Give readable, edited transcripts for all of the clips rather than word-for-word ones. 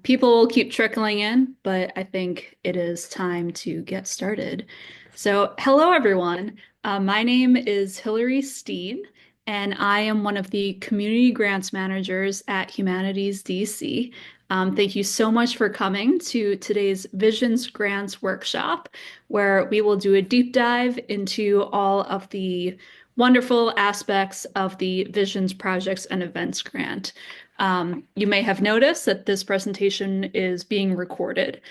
People will keep trickling in, but I think it is time to get started. So, hello everyone. My name is Hillary Steen, and I am one of the community grants managers at Humanities DC. Thank you so much for coming to today's Visions Grants workshop, where we will do a deep dive into all of the wonderful aspects of the Visions Projects and Events Grant. You may have noticed that this presentation is being recorded.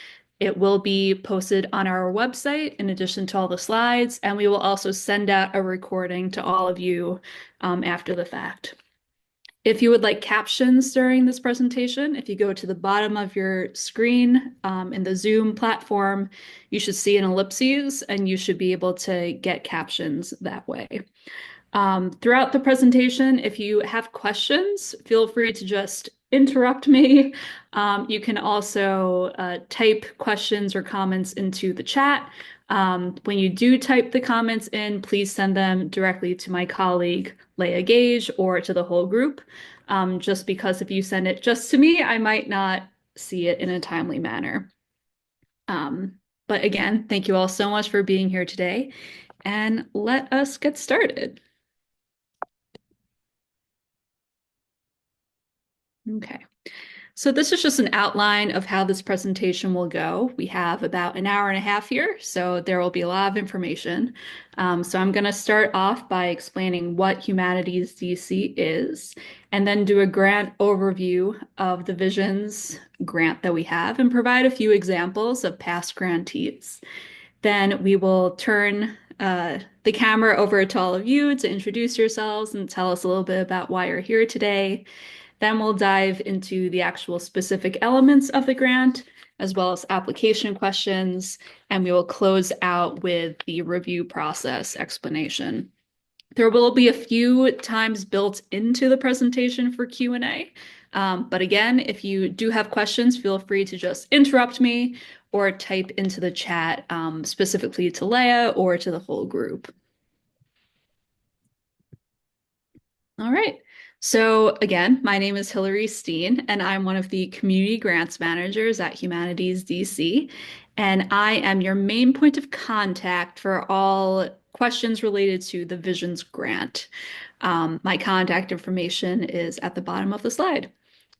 It will be posted on our website in addition to all the slides, and we will also send out a recording to all of you after the fact. If you would like captions during this presentation, if you go to the bottom of your screen in the Zoom platform, you should see an ellipses and you should be able to get captions that way. Throughout the presentation, if you have questions, feel free to just interrupt me. You can also type questions or comments into the chat. When you do type the comments in, please send them directly to my colleague, Leah Gage, or to the whole group. Just because if you send it just to me, I might not see it in a timely manner. But again, thank you all so much for being here today, and let us get started. Okay, so this is just an outline of how this presentation will go. We have about an hour and a half here, so there will be a lot of information. So I'm going to start off by explaining what Humanities DC is, and then do a grant overview of the Visions grant that we have, and provide a few examples of past grantees. Then we will turn the camera over to all of you to introduce yourselves and tell us a little bit about why you're here today. Then we'll dive into the actual specific elements of the grant, as well as application questions, and we will close out with the review process explanation. There will be a few times built into the presentation for Q&A, but again, if you do have questions, feel free to just interrupt me or type into the chat specifically to Leah or to the whole group. All right. So again, my name is Hillary Steen, and I'm one of the community grants managers at Humanities DC. And I am your main point of contact for all questions related to the Visions grant. My contact information is at the bottom of the slide.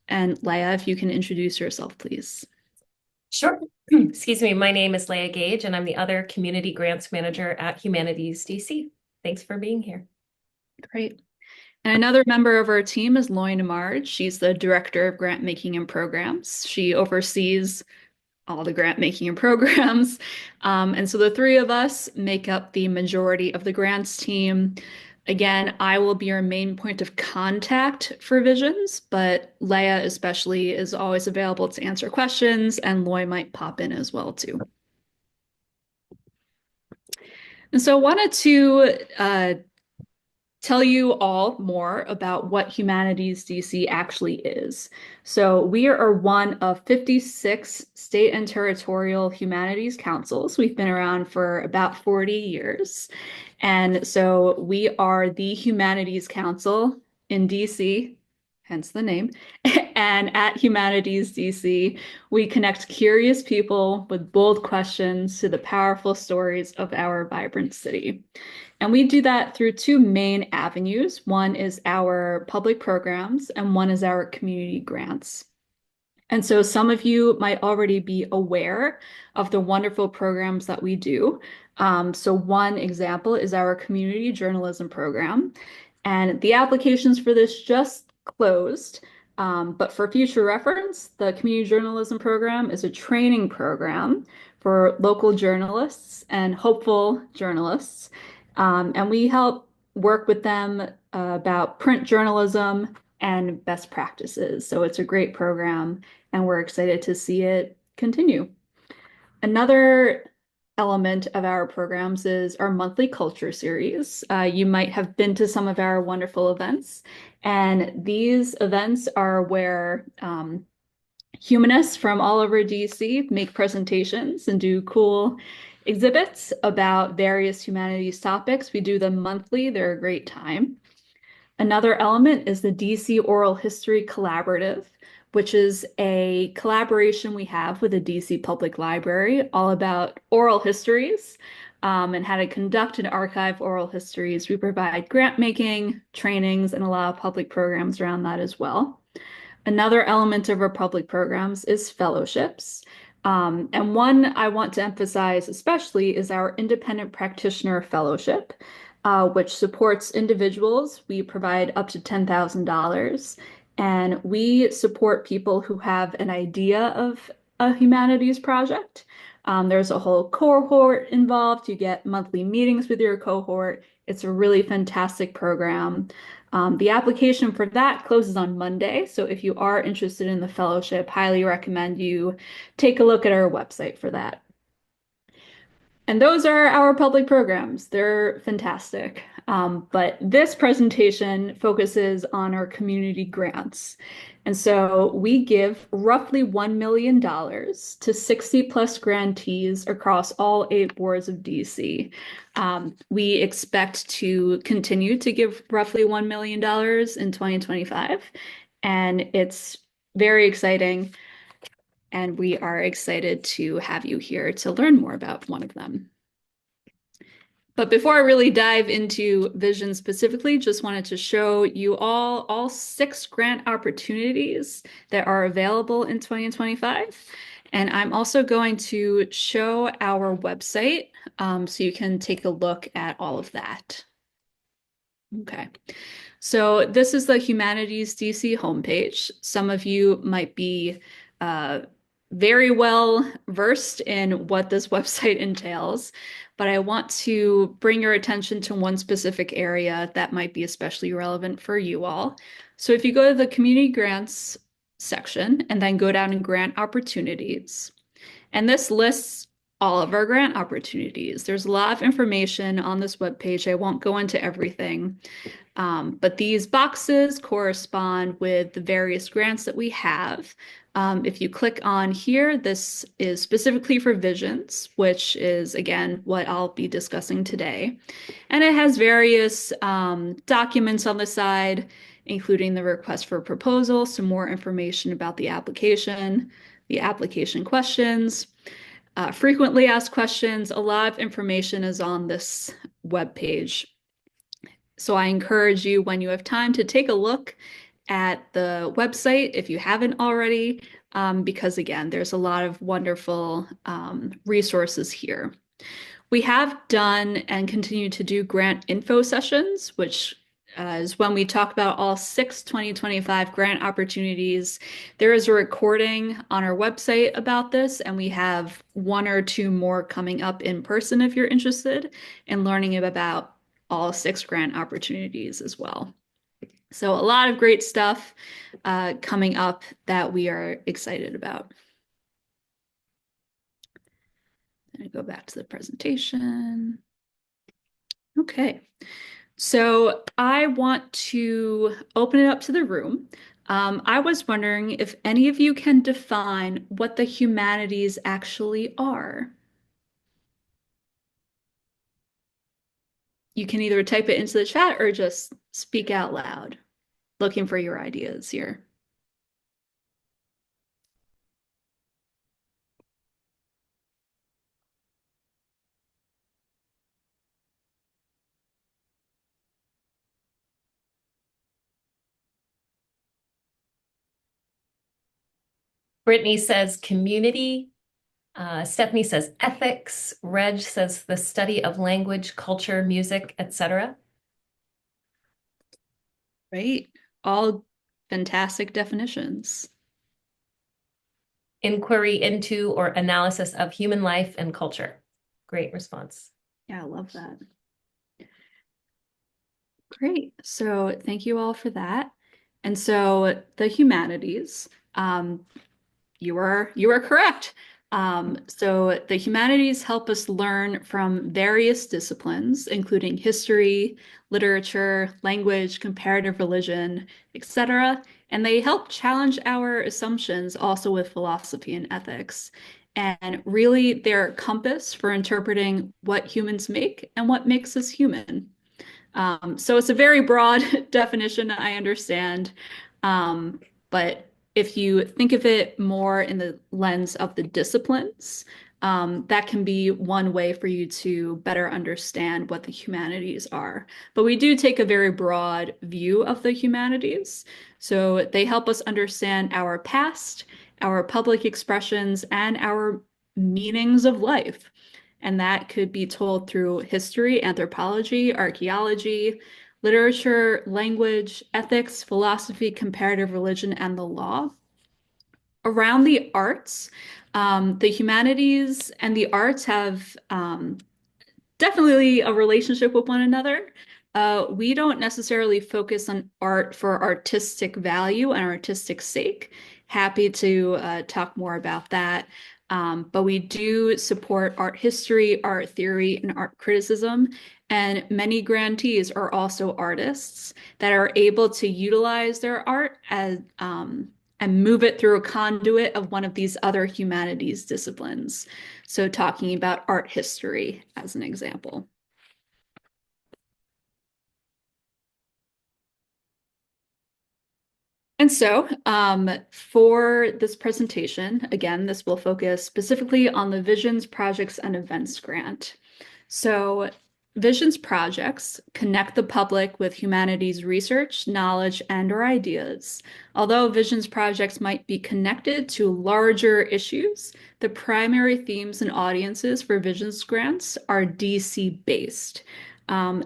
And Leah, if you can introduce yourself, please. Sure. Excuse me. My name is Leah Gage, and I'm the other community grants manager at Humanities DC. Thanks for being here. Great. And another member of our team is Loyna Marge. She's the Director of Grant Making and Programs. She oversees all the grant making and programs. And so the three of us make up the majority of the grants team. Again, I will be your main point of contact for Visions, but Leah especially is always available to answer questions, and Loy might pop in as well too. And so I wanted to tell you all more about what Humanities DC actually is. So we are one of 56 state and territorial humanities councils. We've been around for about 40 years. And so we are the Humanities Council in DC, hence the name. And at Humanities DC, we connect curious people with bold questions to the powerful stories of our vibrant city. And we do that through two main avenues. One is our public programs, and one is our community grants. And so some of you might already be aware of the wonderful programs that we do. So one example is our community journalism program. And the applications for this just closed. But for future reference, the community journalism program is a training program for local journalists and hopeful journalists. And we help work with them about print journalism and best practices. So it's a great program, and we're excited to see it continue. Another element of our programs is our monthly culture series. You might have been to some of our wonderful events, and these events are where humanists from all over DC make presentations and do cool exhibits about various humanities topics. We do them monthly. They're a great time. Another element is the DC Oral History Collaborative, which is a collaboration we have with the DC Public Library all about oral histories and how to conduct and archive oral histories. We provide grant making, trainings, and a lot of public programs around that as well. Another element of our public programs is fellowships. And one I want to emphasize especially is our Independent Practitioner Fellowship, which supports individuals. We provide up to $10,000, and we support people who have an idea of a humanities project. There's a whole cohort involved. You get monthly meetings with your cohort. It's a really fantastic program. The application for that closes on Monday, so if you are interested in the fellowship, highly recommend you take a look at our website for that. And those are our public programs. They're fantastic. But this presentation focuses on our community grants. And so we give roughly $1 million to 60 plus grantees across all 8 wards of DC. We expect to continue to give roughly $1 million in 2025. And it's very exciting. And we are excited to have you here to learn more about one of them. But before I really dive into vision specifically, just wanted to show you all 6 grant opportunities that are available in 2025. And I'm also going to show our website so you can take a look at all of that. Okay. So this is the Humanities DC homepage. Some of you might be uh, very well versed in what this website entails, but I want to bring your attention to one specific area that might be especially relevant for you all. So if you go to the community grants section and then go down in grant opportunities, and this lists all of our grant opportunities. There's a lot of information on this webpage. I won't go into everything. But these boxes correspond with the various grants that we have. If you click on here, this is specifically for visions, which is, again, what I'll be discussing today. And it has various documents on the side, including the request for proposal, some more information about the application questions, frequently asked questions. A lot of information is on this web page. So I encourage you, when you have time, to take a look at the website if you haven't already, because again, there's a lot of wonderful resources here. We have done and continue to do grant info sessions, which is when we talk about all 2025 grant opportunities. There is a recording on our website about this, and we have 1 or 2 more coming up in person if you're interested in learning about all 6 grant opportunities as well. So a lot of great stuff coming up that we are excited about. I go back to the presentation. Okay, so I want to open it up to the room. I was wondering if any of you can define what the humanities actually are. You can either type it into the chat or just speak out loud, looking for your ideas here. Brittany says community. Stephanie says ethics. Reg says the study of language, culture, music, etc. Right? All fantastic definitions. Inquiry into or analysis of human life and culture. Great response. Yeah, I love that. Great. So thank you all for that. And so the humanities, you are correct. So the humanities help us learn from various disciplines, including history, literature, language, comparative religion, etc. And they help challenge our assumptions also with philosophy and ethics. And really, they're a compass for interpreting what humans make and what makes us human. So it's a very broad definition, I understand. But if you think of it more in the lens of the disciplines, that can be one way for you to better understand what the humanities are. But we do take a very broad view of the humanities. So they help us understand our past, our public expressions, and our meanings of life. And that could be told through history, anthropology, archaeology, literature, language, ethics, philosophy, comparative religion, and the law. Around the arts, the humanities and the arts have definitely a relationship with one another. We don't necessarily focus on art for artistic value and artistic sake. Happy to talk more about that. But we do support art history, art theory, and art criticism. And many grantees are also artists that are able to utilize their art as and move it through a conduit of one of these other humanities disciplines. So, talking about art history as an example. And so, for this presentation, again, this will focus specifically on the Visions, Projects, and Events grant. So, Visions projects connect the public with humanities research, knowledge, and/or ideas. Although Visions projects might be connected to larger issues, the primary themes and audiences for Visions grants are DC based.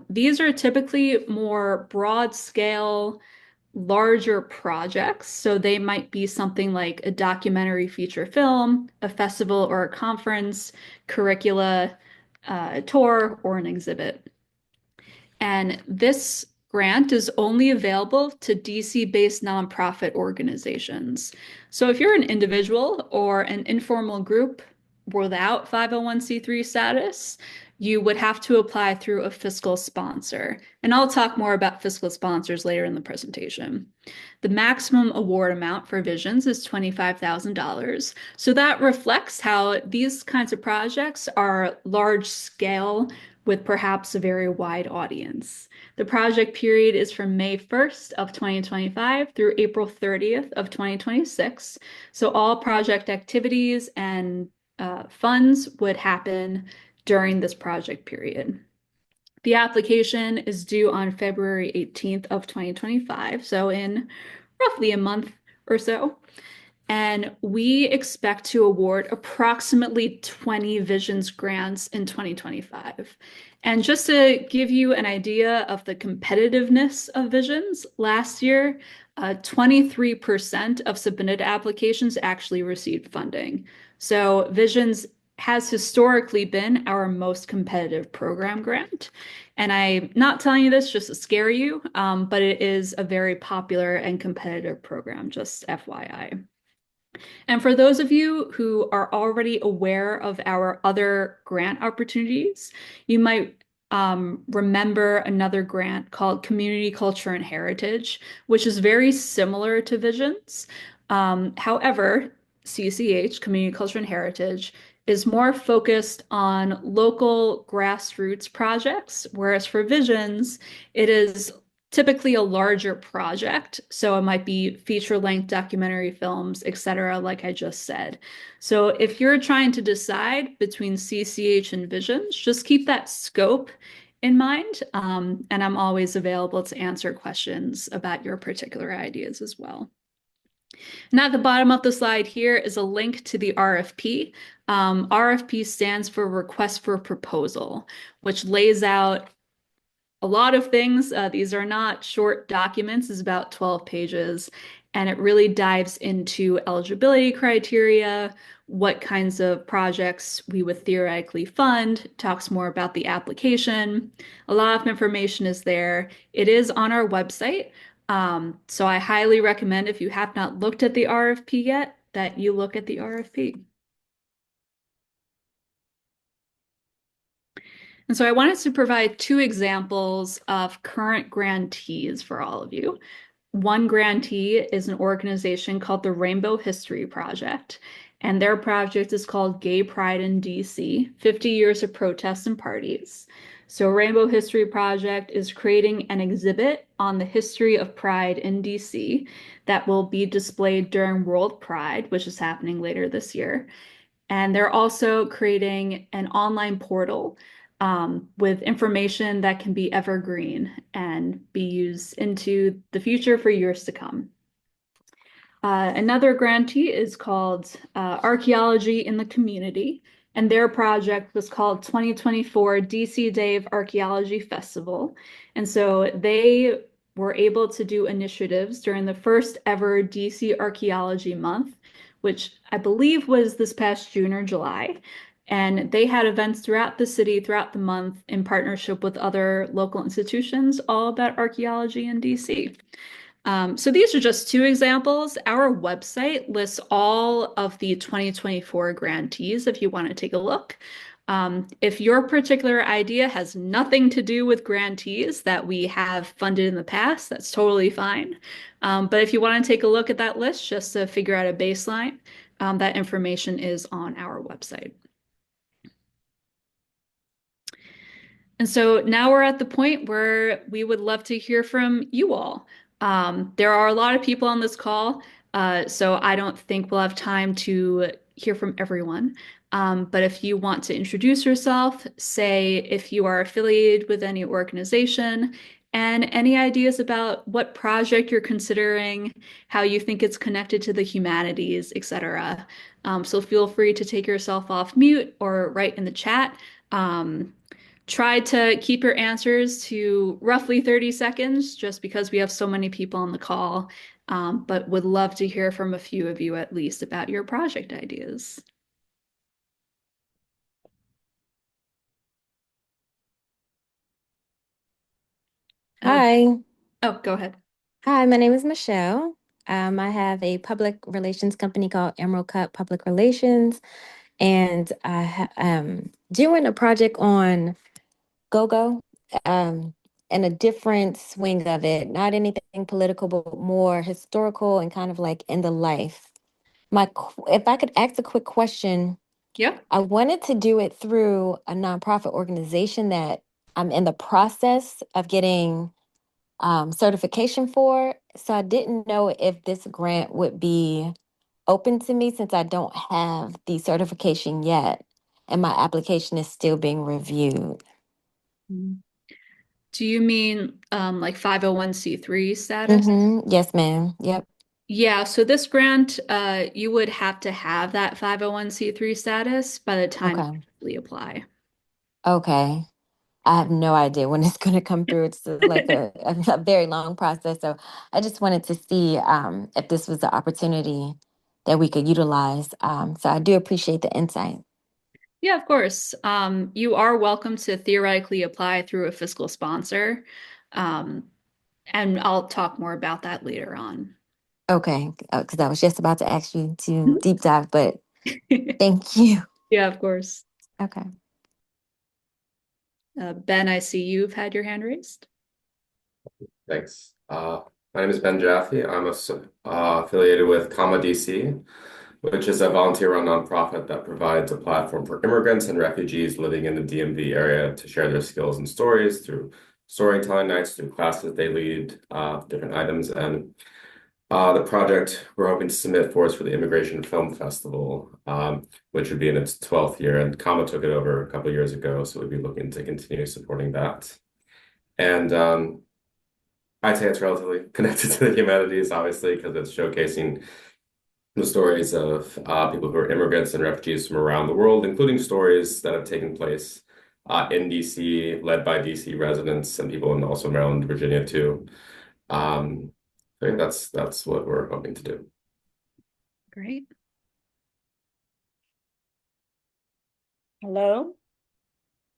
These are typically more broad scale larger projects. So they might be something like a documentary feature film, a festival or a conference, curricula, a tour, or an exhibit. And this grant is only available to DC-based nonprofit organizations. So if you're an individual or an informal group without 501c3 status, you would have to apply through a fiscal sponsor. And I'll talk more about fiscal sponsors later in the presentation. The maximum award amount for Visions is $25,000. So that reflects how these kinds of projects are large scale with perhaps a very wide audience. The project period is from May 1st of 2025 through April 30th of 2026. So all project activities and funds would happen during this project period. The application is due on February 18th of 2025, so in roughly a month or so. And we expect to award approximately 20 Visions grants in 2025. And just to give you an idea of the competitiveness of Visions, last year, 23% of submitted applications actually received funding. So Visions has historically been our most competitive program grant. And I'm not telling you this just to scare you, but it is a very popular and competitive program, just FYI. And for those of you who are already aware of our other grant opportunities, you might remember another grant called Community Culture and Heritage, which is very similar to Visions. However, CCH, Community Culture and Heritage, is more focused on local grassroots projects, whereas for Visions, it is typically a larger project. So it might be feature-length documentary films, etc., like I just said. So if you're trying to decide between CCH and Visions, just keep that scope in mind. And I'm always available to answer questions about your particular ideas as well. And at the bottom of the slide here is a link to the RFP. RFP stands for Request for Proposal, which lays out a lot of things. These are not short documents, it's about 12 pages, and it really dives into eligibility criteria, what kinds of projects we would theoretically fund, talks more about the application. A lot of information is there. It is on our website. So I highly recommend if you have not looked at the RFP yet, that you look at the RFP. And so I wanted to provide two examples of current grantees for all of you. One grantee is an organization called the Rainbow History Project, and their project is called Gay Pride in DC, 50 Years of Protests and Parties. So, Rainbow History Project is creating an exhibit on the history of Pride in DC that will be displayed during World Pride, which is happening later this year. And they're also creating an online portal with information that can be evergreen and be used into the future for years to come. Another grantee is called Archaeology in the Community, and their project was called 2024 DC Day of Archaeology Festival. And so they were able to do initiatives during the first ever DC Archaeology Month, which I believe was this past June or July. And they had events throughout the city throughout the month in partnership with other local institutions, all about archaeology in DC. So these are just two examples. Our website lists all of the 2024 grantees if you want to take a look. If your particular idea has nothing to do with grantees that we have funded in the past, that's totally fine. But if you want to take a look at that list just to figure out a baseline, that information is on our website. And so now we're at the point where we would love to hear from you all. There are a lot of people on this call, so I don't think we'll have time to hear from everyone. But if you want to introduce yourself, say if you are affiliated with any organization, and any ideas about what project you're considering, how you think it's connected to the humanities, etc. So feel free to take yourself off mute or write in the chat. Try to keep your answers to roughly 30 seconds just because we have so many people on the call, but would love to hear from a few of you at least about your project ideas. Uh, Hi. oh, go ahead. Hi, my name is Michelle. I have a public relations company called Emerald Cup Public Relations, and I am doing a project on go-go, um, and a different swing of it, not anything political, but more historical and kind of like in the life. If I could ask a quick question, Yeah. I wanted to do it through a nonprofit organization that I'm in the process of getting certification for. So I didn't know if this grant would be open to me since I don't have the certification yet, and my application is still being reviewed. Mhm. Do you mean like 501(c)(3) status? Yes, ma'am. Yep. Yeah, so this grant, you would have to have that 501(c)(3) status by the time you Okay. actually apply. Okay. I have no idea when it's going to come through. It's like a very long process. So I just wanted to see if this was the opportunity that we could utilize. So I do appreciate the insight. Yeah, of course. You are welcome to theoretically apply through a fiscal sponsor. Um, and I'll talk more about that later on. Okay, because I was just about to ask you to deep dive, but thank you. Yeah, of course. Okay. Ben, I see you've had your hand raised. Thanks. My name is Ben Jaffe. I'm affiliated with Comma DC, which is a volunteer-run nonprofit that provides a platform for immigrants and refugees living in the DMV area to share their skills and stories through storytelling nights, through classes they lead, different items. And the project we're hoping to submit for is for the Immigration Film Festival, which would be in its 12th year. And Comma took it over a couple of years ago, so we'd be looking to continue supporting that. And I'd say it's relatively connected to the humanities, obviously, because it's showcasing the stories of people who are immigrants and refugees from around the world, including stories that have taken place in DC, led by DC residents and people in also Maryland, Virginia too. I think that's what we're hoping to do. Great. Hello.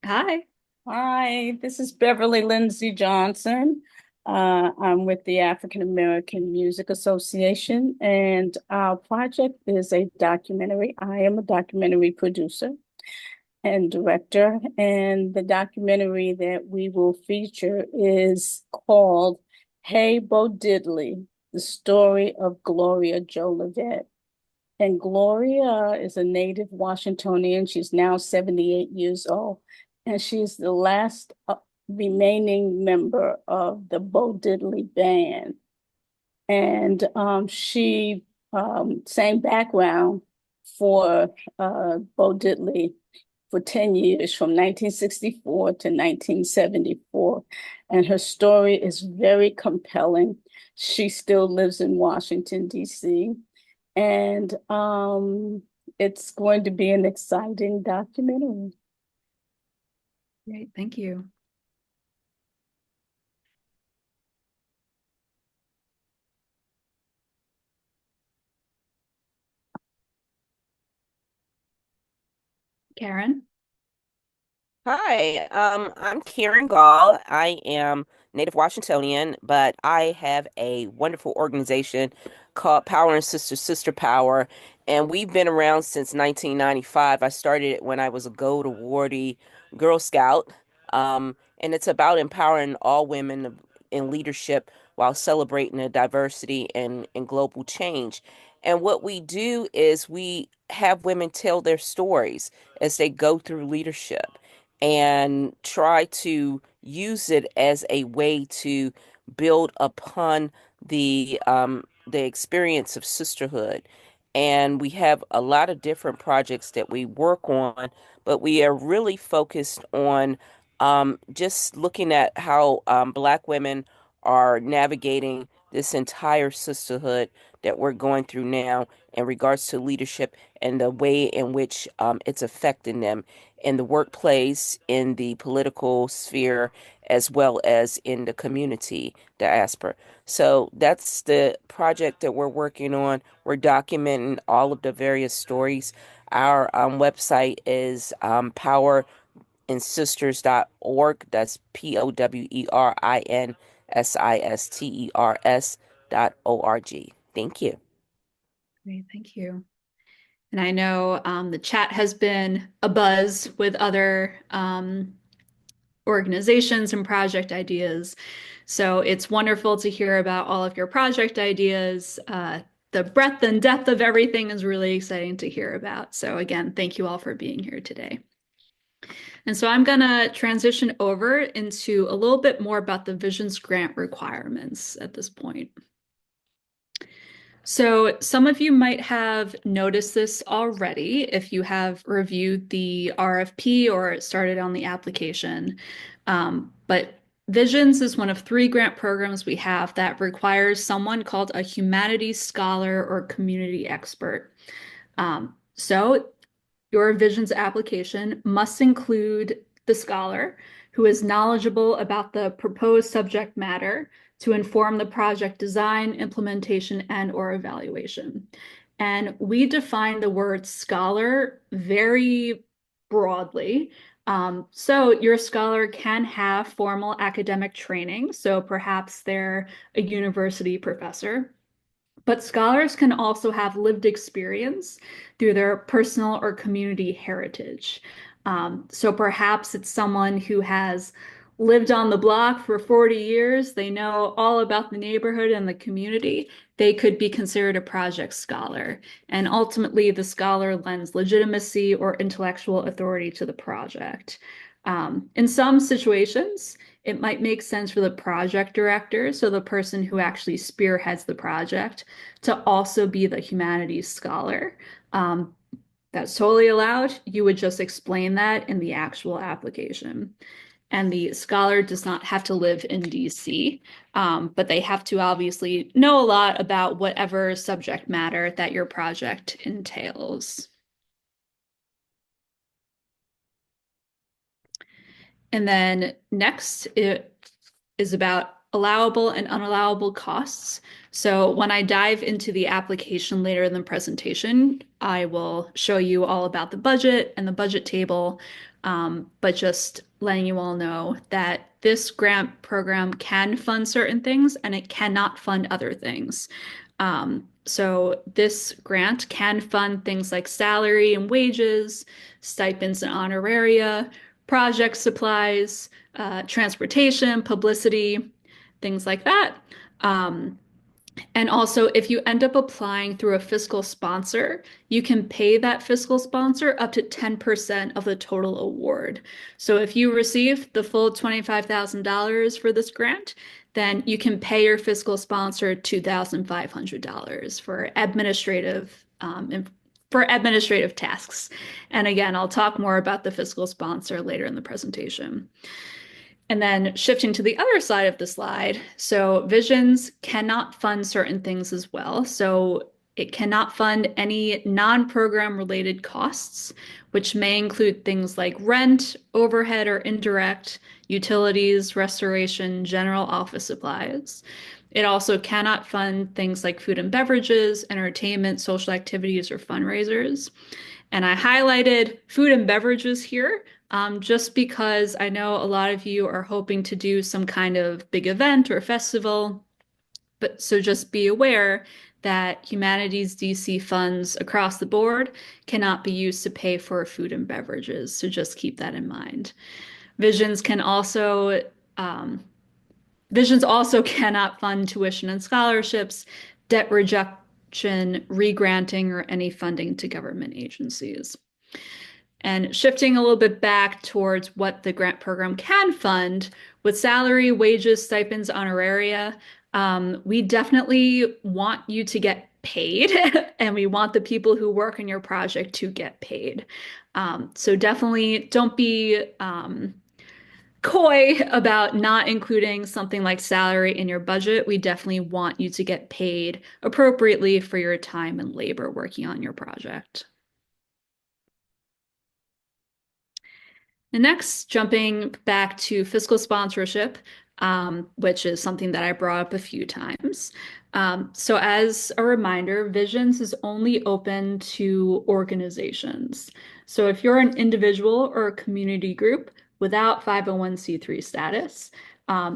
Hi. Hi, this is Beverly Lindsay Johnson. I'm with the African American Music Association, and our project is a documentary. I am a documentary producer and director, and the documentary that we will feature is called Hey Bo Diddley, the story of Gloria Jolivet. And Gloria is a native Washingtonian. She's now 78 years old. and she's the last remaining member of the Bo Diddley Band. And she sang background for Bo Diddley for 10 years, from 1964 to 1974. And her story is very compelling. She still lives in Washington, D.C. And it's going to be an exciting documentary. Great, thank you. Karen? Hi, I'm Karen Gall. I am Native Washingtonian, but I have a wonderful organization called Power and Sister Power, and we've been around since 1995. I started it when I was a Gold Awardee Girl Scout, and it's about empowering all women in leadership while celebrating the diversity and global change. And what we do is we have women tell their stories as they go through leadership and try to use it as a way to build upon the experience of sisterhood. And we have a lot of different projects that we work on, but we are really focused on just looking at how Black women are navigating this entire sisterhood that we're going through now in regards to leadership and the way in which it's affecting them in the workplace, in the political sphere, as well as in the community diaspora. So that's the project that we're working on. We're documenting all of the various stories. Our website is powerinsisters.org. That's powerinsisters.org. Thank you. Great, thank you. And I know the chat has been abuzz with other organizations and project ideas. So it's wonderful to hear about all of your project ideas. The breadth and depth of everything is really exciting to hear about. So again, thank you all for being here today. And so I'm going to transition over into a little bit more about the Visions grant requirements at this point. So some of you might have noticed this already if you have reviewed the RFP or started on the application. But Visions is one of 3 grant programs we have that requires someone called a humanities scholar or community expert. So your Visions application must include the scholar who is knowledgeable about the proposed subject matter to inform the project design, implementation, and/or evaluation. And we define the word scholar very broadly. So your scholar can have formal academic training, so perhaps they're a university professor. But scholars can also have lived experience through their personal or community heritage. So perhaps it's someone who has lived on the block for 40 years. They know all about the neighborhood and the community. They could be considered a project scholar. And ultimately, the scholar lends legitimacy or intellectual authority to the project. In some situations, it might make sense for the project director, so the person who actually spearheads the project, to also be the humanities scholar. That's totally allowed. You would just explain that in the actual application. And the scholar does not have to live in DC, but they have to obviously know a lot about whatever subject matter that your project entails. And then next, it is about allowable and unallowable costs. So when I dive into the application later in the presentation, I will show you all about the budget and the budget table, but just letting you all know that this grant program can fund certain things and it cannot fund other things. So this grant can fund things like salary and wages, stipends and honoraria, project supplies, transportation, publicity, things like that. And also, if you end up applying through a fiscal sponsor, you can pay that fiscal sponsor up to 10% of the total award. So if you receive the full $25,000 for this grant, then you can pay your fiscal sponsor $2,500 for administrative tasks. And again, I'll talk more about the fiscal sponsor later in the presentation. And then shifting to the other side of the slide, so Visions cannot fund certain things as well. So it cannot fund any non-program related costs, which may include things like rent, overhead or indirect, utilities, restoration, general office supplies. It also cannot fund things like food and beverages, entertainment, social activities, or fundraisers. And I highlighted food and beverages here just because I know a lot of you are hoping to do some kind of big event or festival. But so just be aware that Humanities DC funds across the board cannot be used to pay for food and beverages. So just keep that in mind. Visions can also um, Visions also cannot fund tuition and scholarships, debt rejection, regranting, or any funding to government agencies. And shifting a little bit back towards what the grant program can fund with salary, wages, stipends, honoraria, we definitely want you to get paid and we want the people who work in your project to get paid. So definitely don't be coy about not including something like salary in your budget. We definitely want you to get paid appropriately for your time and labor working on your project. And next, jumping back to fiscal sponsorship, which is something that I brought up a few times. So as a reminder, Visions is only open to organizations. So if you're an individual or a community group without 501c3 status,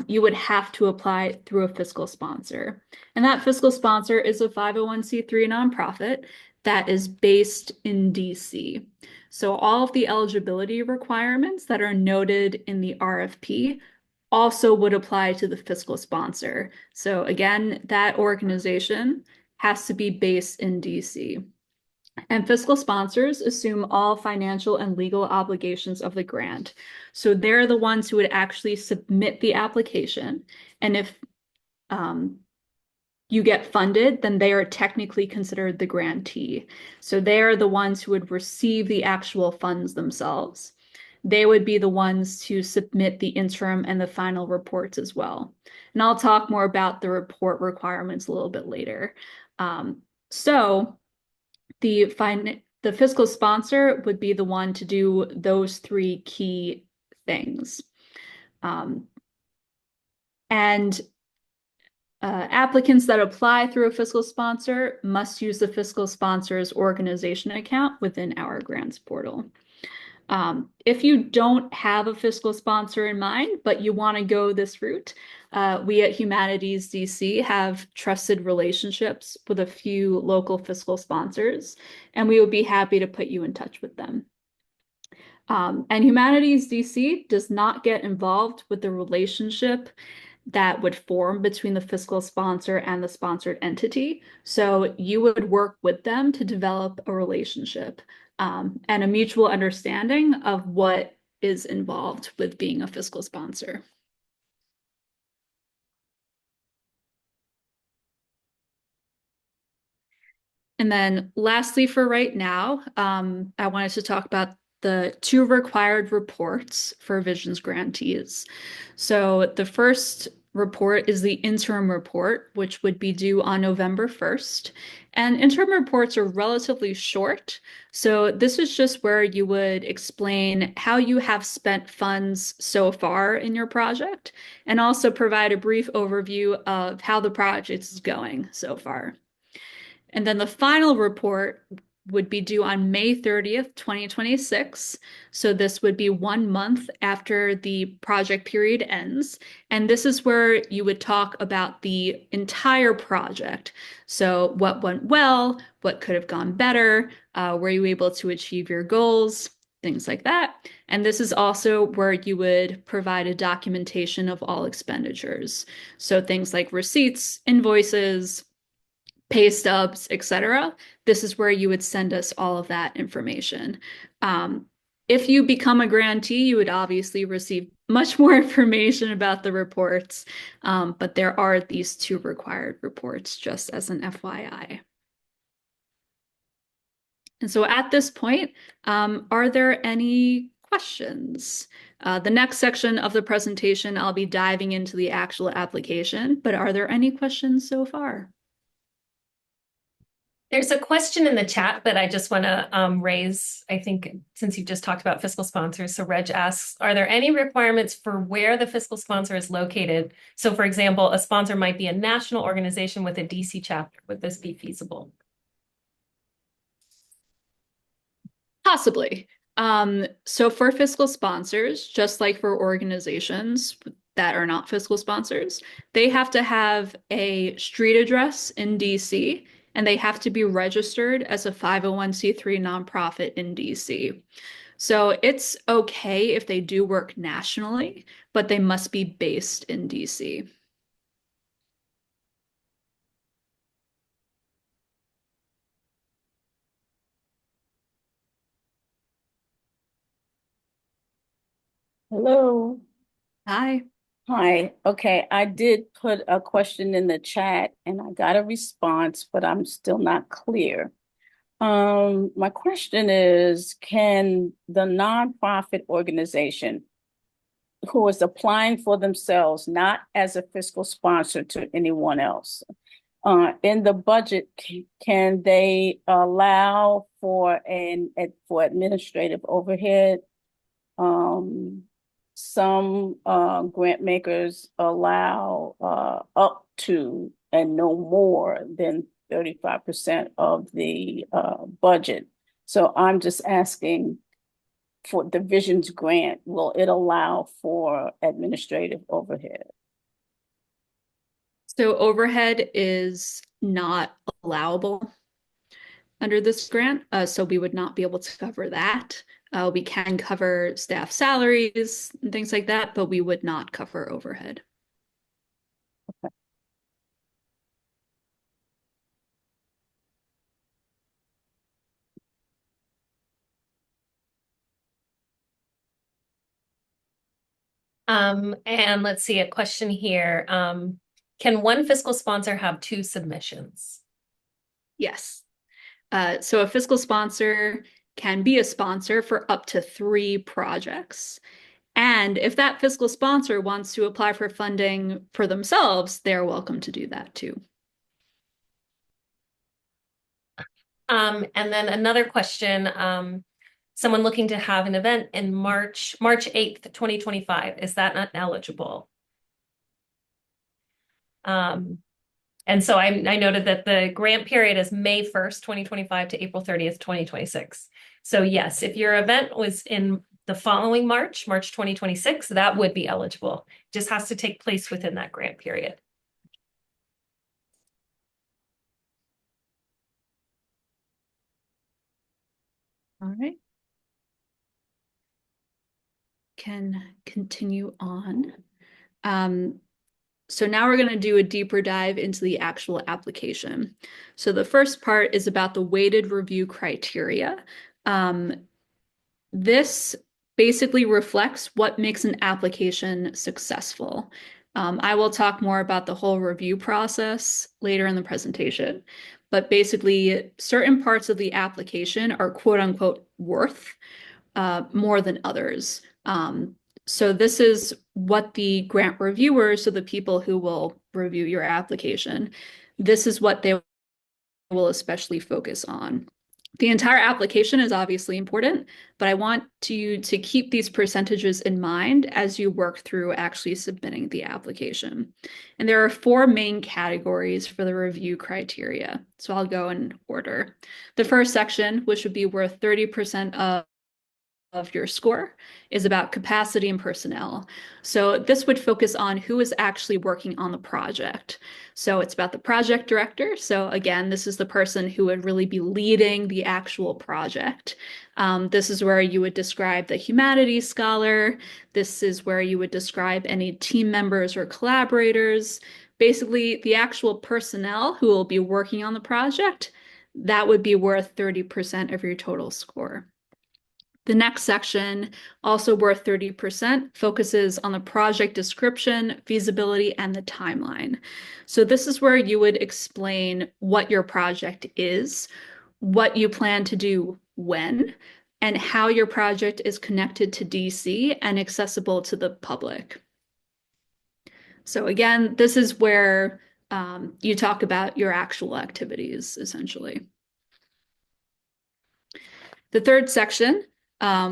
you would have to apply through a fiscal sponsor. And that fiscal sponsor is a 501c3 nonprofit that is based in DC. So all of the eligibility requirements that are noted in the RFP also would apply to the fiscal sponsor. So again, that organization has to be based in DC. And fiscal sponsors assume all financial and legal obligations of the grant. So they're the ones who would actually submit the application. And if you get funded, then they are technically considered the grantee. So they are the ones who would receive the actual funds themselves. They would be the ones to submit the interim and the final reports as well. And I'll talk more about the report requirements a little bit later. So the fiscal sponsor would be the one to do those three key things. And applicants that apply through a fiscal sponsor must use the fiscal sponsor's organization account within our grants portal. If you don't have a fiscal sponsor in mind, but you want to go this route, we at Humanities DC have trusted relationships with a few local fiscal sponsors, and we would be happy to put you in touch with them. And Humanities DC does not get involved with the relationship that would form between the fiscal sponsor and the sponsored entity. So you would work with them to develop a relationship and a mutual understanding of what is involved with being a fiscal sponsor. And then lastly, for right now, I wanted to talk about the two required reports for Visions grantees. So the first report is the interim report, which would be due on November 1st. And interim reports are relatively short. So this is just where you would explain how you have spent funds so far in your project and also provide a brief overview of how the project is going so far. And then the final report would be due on May 30th, 2026. So this would be 1 month after the project period ends. And this is where you would talk about the entire project. So what went well, what could have gone better, were you able to achieve your goals, things like that. And this is also where you would provide a documentation of all expenditures. So things like receipts, invoices, pay stubs, etc., this is where you would send us all of that information. Um, if you become a grantee, you would obviously receive much more information about the reports, but there are these two required reports, just as an FYI. And so at this point, are there any questions? The next section of the presentation, I'll be diving into the actual application, but are there any questions so far? There's a question in the chat that I just want to raise, I think, since you just talked about fiscal sponsors. So Reg asks, are there any requirements for where the fiscal sponsor is located? So for example, a sponsor might be a national organization with a DC chapter. Would this be feasible? Possibly. So for fiscal sponsors, just like for organizations that are not fiscal sponsors, they have to have a street address in DC and they have to be registered as a 501c3 nonprofit in DC. So it's okay if they do work nationally, but they must be based in DC. Hello. Hi. Hi. Okay, I did put a question in the chat and I got a response, but I'm still not clear. My question is, can the nonprofit organization who is applying for themselves, not as a fiscal sponsor to anyone else, in the budget, can they allow for for administrative overhead? Some grant makers allow up to and no more than 35% of the budget. So I'm just asking for the Visions grant, will it allow for administrative overhead? So overhead is not allowable under this grant, so we would not be able to cover that. We can cover staff salaries and things like that, but we would not cover overhead. And let's see, a question here. Can one fiscal sponsor have two submissions? Yes. So a fiscal sponsor can be a sponsor for up to 3 projects. And if that fiscal sponsor wants to apply for funding for themselves, they're welcome to do that too. And then another question, someone looking to have an event in March 8th, 2025. Is that not eligible? And so I noted that the grant period is May 1st, 2025 to April 30th, 2026. So yes, if your event was in the following March 2026, that would be eligible. Just has to take place within that grant period. All right. Can continue on. So now we're going to do a deeper dive into the actual application. So the first part is about the weighted review criteria. This basically reflects what makes an application successful. I will talk more about the whole review process later in the presentation, but basically certain parts of the application are quote unquote worth more than others. So this is what the grant reviewers, so the people who will review your application, this is what they will especially focus on. The entire application is obviously important, but I want you to keep these percentages in mind as you work through actually submitting the application. And there are 4 main categories for the review criteria. So I'll go in order. The first section, which would be worth 30% of your score, is about capacity and personnel. So this would focus on who is actually working on the project. So it's about the project director. So again, this is the person who would really be leading the actual project. This is where you would describe the humanities scholar. This is where you would describe any team members or collaborators. basically the actual personnel who will be working on the project, that would be worth 30% of your total score. The next section, also worth 30%, focuses on the project description, feasibility, and the timeline. So this is where you would explain what your project is, what you plan to do when, and how your project is connected to DC and accessible to the public. So again, this is where you talk about your actual activities, essentially. The third section,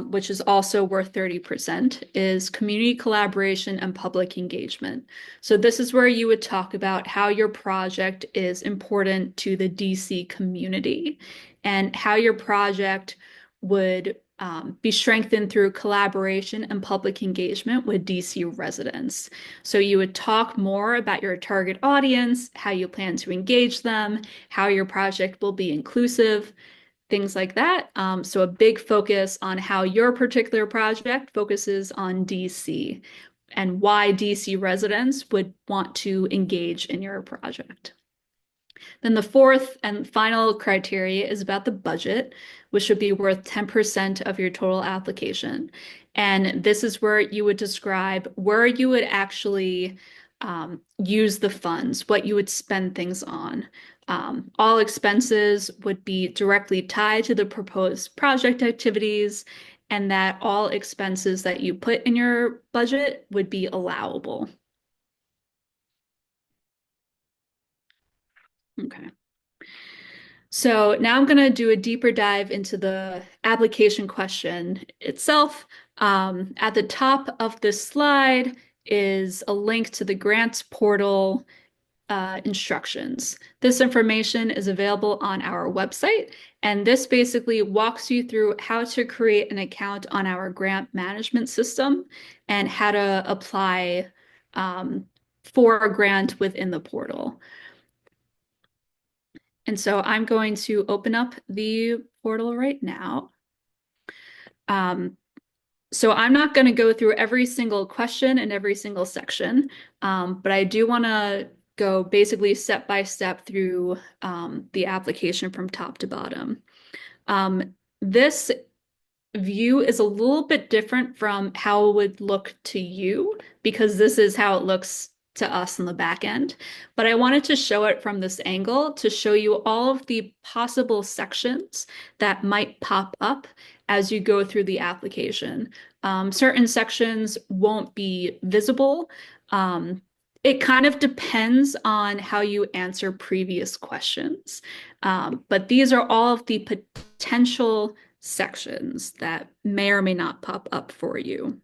which is also worth 30%, is community collaboration and public engagement. So this is where you would talk about how your project is important to the DC community and how your project would be strengthened through collaboration and public engagement with DC residents. So you would talk more about your target audience, how you plan to engage them, how your project will be inclusive, things like that. So a big focus on how your particular project focuses on DC and why DC residents would want to engage in your project. Then the fourth and final criteria is about the budget, which should be worth 10% of your total application. And this is where you would describe where you would actually use the funds, what you would spend things on. All expenses would be directly tied to the proposed project activities, and that all expenses that you put in your budget would be allowable. Okay. So now I'm going to do a deeper dive into the application question itself. At the top of this slide is a link to the grants portal instructions. This information is available on our website, and this basically walks you through how to create an account on our grant management system and how to apply for a grant within the portal. And so I'm going to open up the portal right now. So I'm not going to go through every single question and every single section, but I do want to go basically step by step through the application from top to bottom. This view is a little bit different from how it would look to you because this is how it looks to us in the back end. But I wanted to show it from this angle to show you all of the possible sections that might pop up as you go through the application. Certain sections won't be visible. It kind of depends on how you answer previous questions. But these are all of the potential sections that may or may not pop up for you.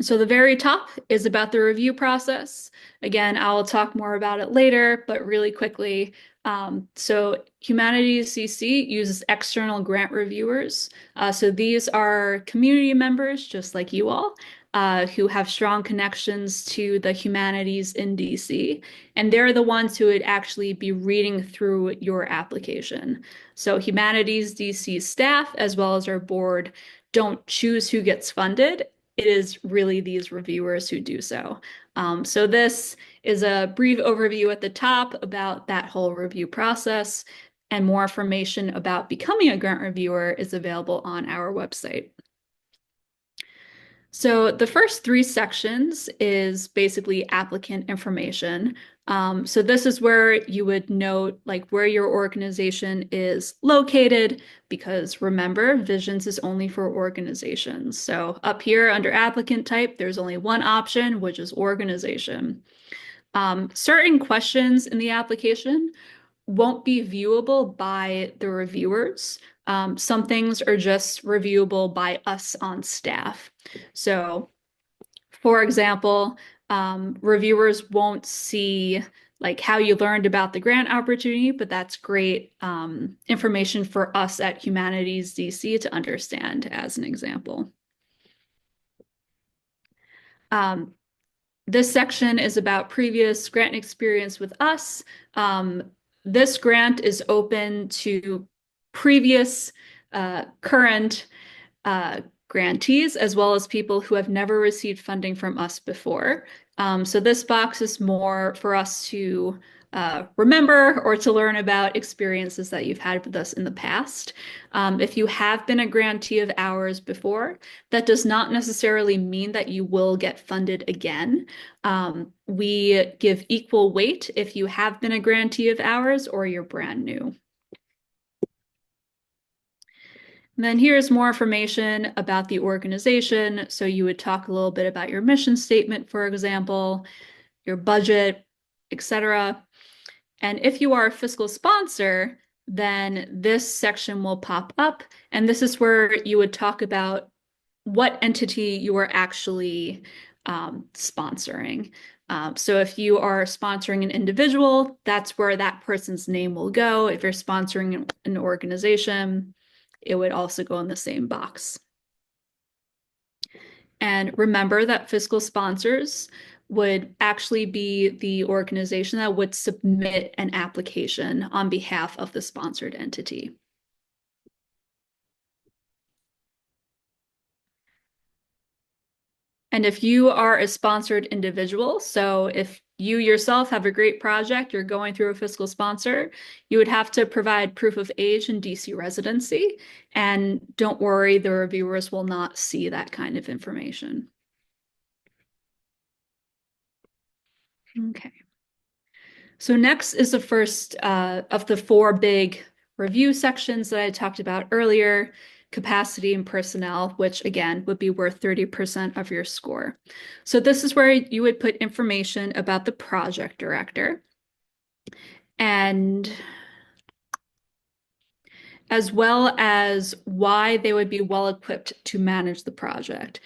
So the very top is about the review process. Again, I'll talk more about it later, but really quickly. So Humanities CC uses external grant reviewers. So these are community members, just like you all, who have strong connections to the humanities in DC. And they're the ones who would actually be reading through your application. So Humanities DC staff, as well as our board, don't choose who gets funded. It is really these reviewers who do so. So this is a brief overview at the top about that whole review process, and more information about becoming a grant reviewer is available on our website. So the first three sections is basically applicant information. So this is where you would note like where your organization is located, because remember, Visions is only for organizations. So up here under applicant type, there's only one option, which is organization. Certain questions in the application won't be viewable by the reviewers. Some things are just reviewable by us on staff. So, for example, reviewers won't see like how you learned about the grant opportunity, but that's great information for us at Humanities DC to understand as an example. This section is about previous grant experience with us. This grant is open to previous, current grantees, as well as people who have never received funding from us before. So this box is more for us to remember or to learn about experiences that you've had with us in the past. If you have been a grantee of ours before, that does not necessarily mean that you will get funded again. We give equal weight if you have been a grantee of ours or you're brand new. And then here's more information about the organization. So you would talk a little bit about your mission statement, for example, your budget, etc. And if you are a fiscal sponsor, then this section will pop up. And this is where you would talk about what entity you are actually sponsoring. So if you are sponsoring an individual, that's where that person's name will go. If you're sponsoring an organization, it would also go in the same box. And remember that fiscal sponsors would actually be the organization that would submit an application on behalf of the sponsored entity. And if you are a sponsored individual, so if you yourself have a great project, you're going through a fiscal sponsor, you would have to provide proof of age and DC residency. And don't worry, the reviewers will not see that kind of information. Okay. So next is the first of the four big review sections that I talked about earlier, capacity and personnel, which again would be worth 30% of your score. So this is where you would put information about the project director and as well as why they would be well equipped to manage the project.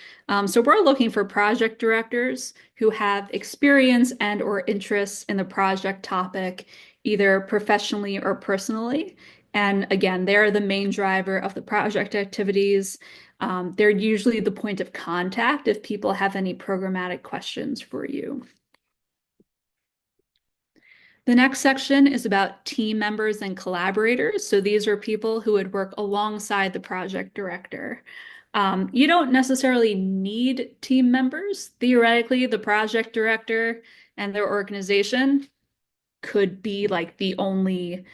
So we're looking for project directors who have experience and or interests in the project topic, either professionally or personally. And again, they're the main driver of the project activities. They're usually the point of contact if people have any programmatic questions for you. The next section is about team members and collaborators. So these are people who would work alongside the project director. You don't necessarily need team members. Theoretically, the project director and their organization could be like the only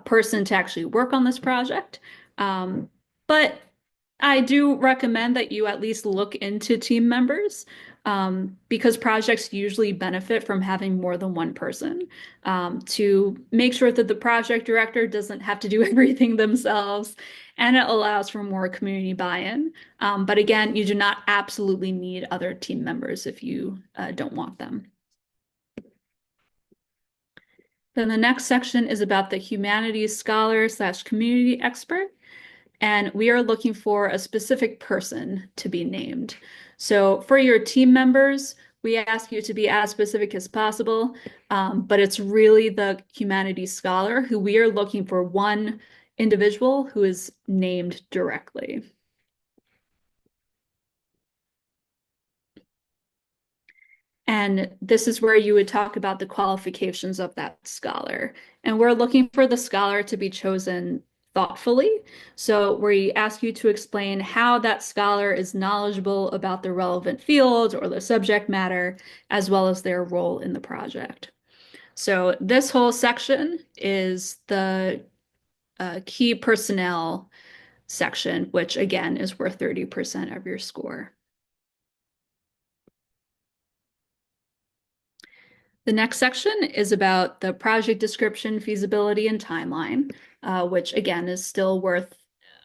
person to actually work on this project. But I do recommend that you at least look into team members because projects usually benefit from having more than one person to make sure that the project director doesn't have to do everything themselves and it allows for more community buy-in. But again, you do not absolutely need other team members if you don't want them. Then the next section is about the humanities scholar / community expert. And we are looking for a specific person to be named. So for your team members, we ask you to be as specific as possible, but it's really the humanities scholar who we are looking for one individual who is named directly. And this is where you would talk about the qualifications of that scholar. And we're looking for the scholar to be chosen thoughtfully. So we ask you to explain how that scholar is knowledgeable about the relevant field or the subject matter, as well as their role in the project. So this whole section is the key personnel section, which again is worth 30% of your score. The next section is about the project description, feasibility, and timeline, which again is still worth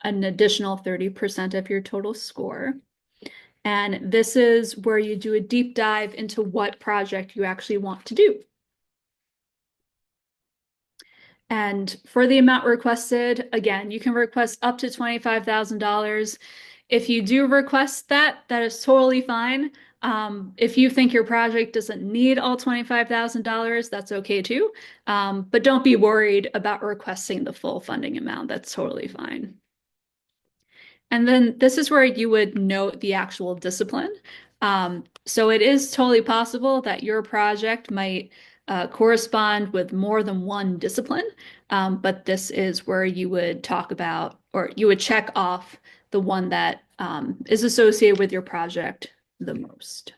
an additional 30% of your total score. And this is where you do a deep dive into what project you actually want to do. And for the amount requested, again, you can request up to $25,000. If you do request that, that is totally fine. If you think your project doesn't need all $25,000, that's okay too. But don't be worried about requesting the full funding amount. That's totally fine. And then this is where you would note the actual discipline. So it is totally possible that your project might correspond with more than one discipline, but this is where you would talk about, or you would check off the one that is associated with your project the most.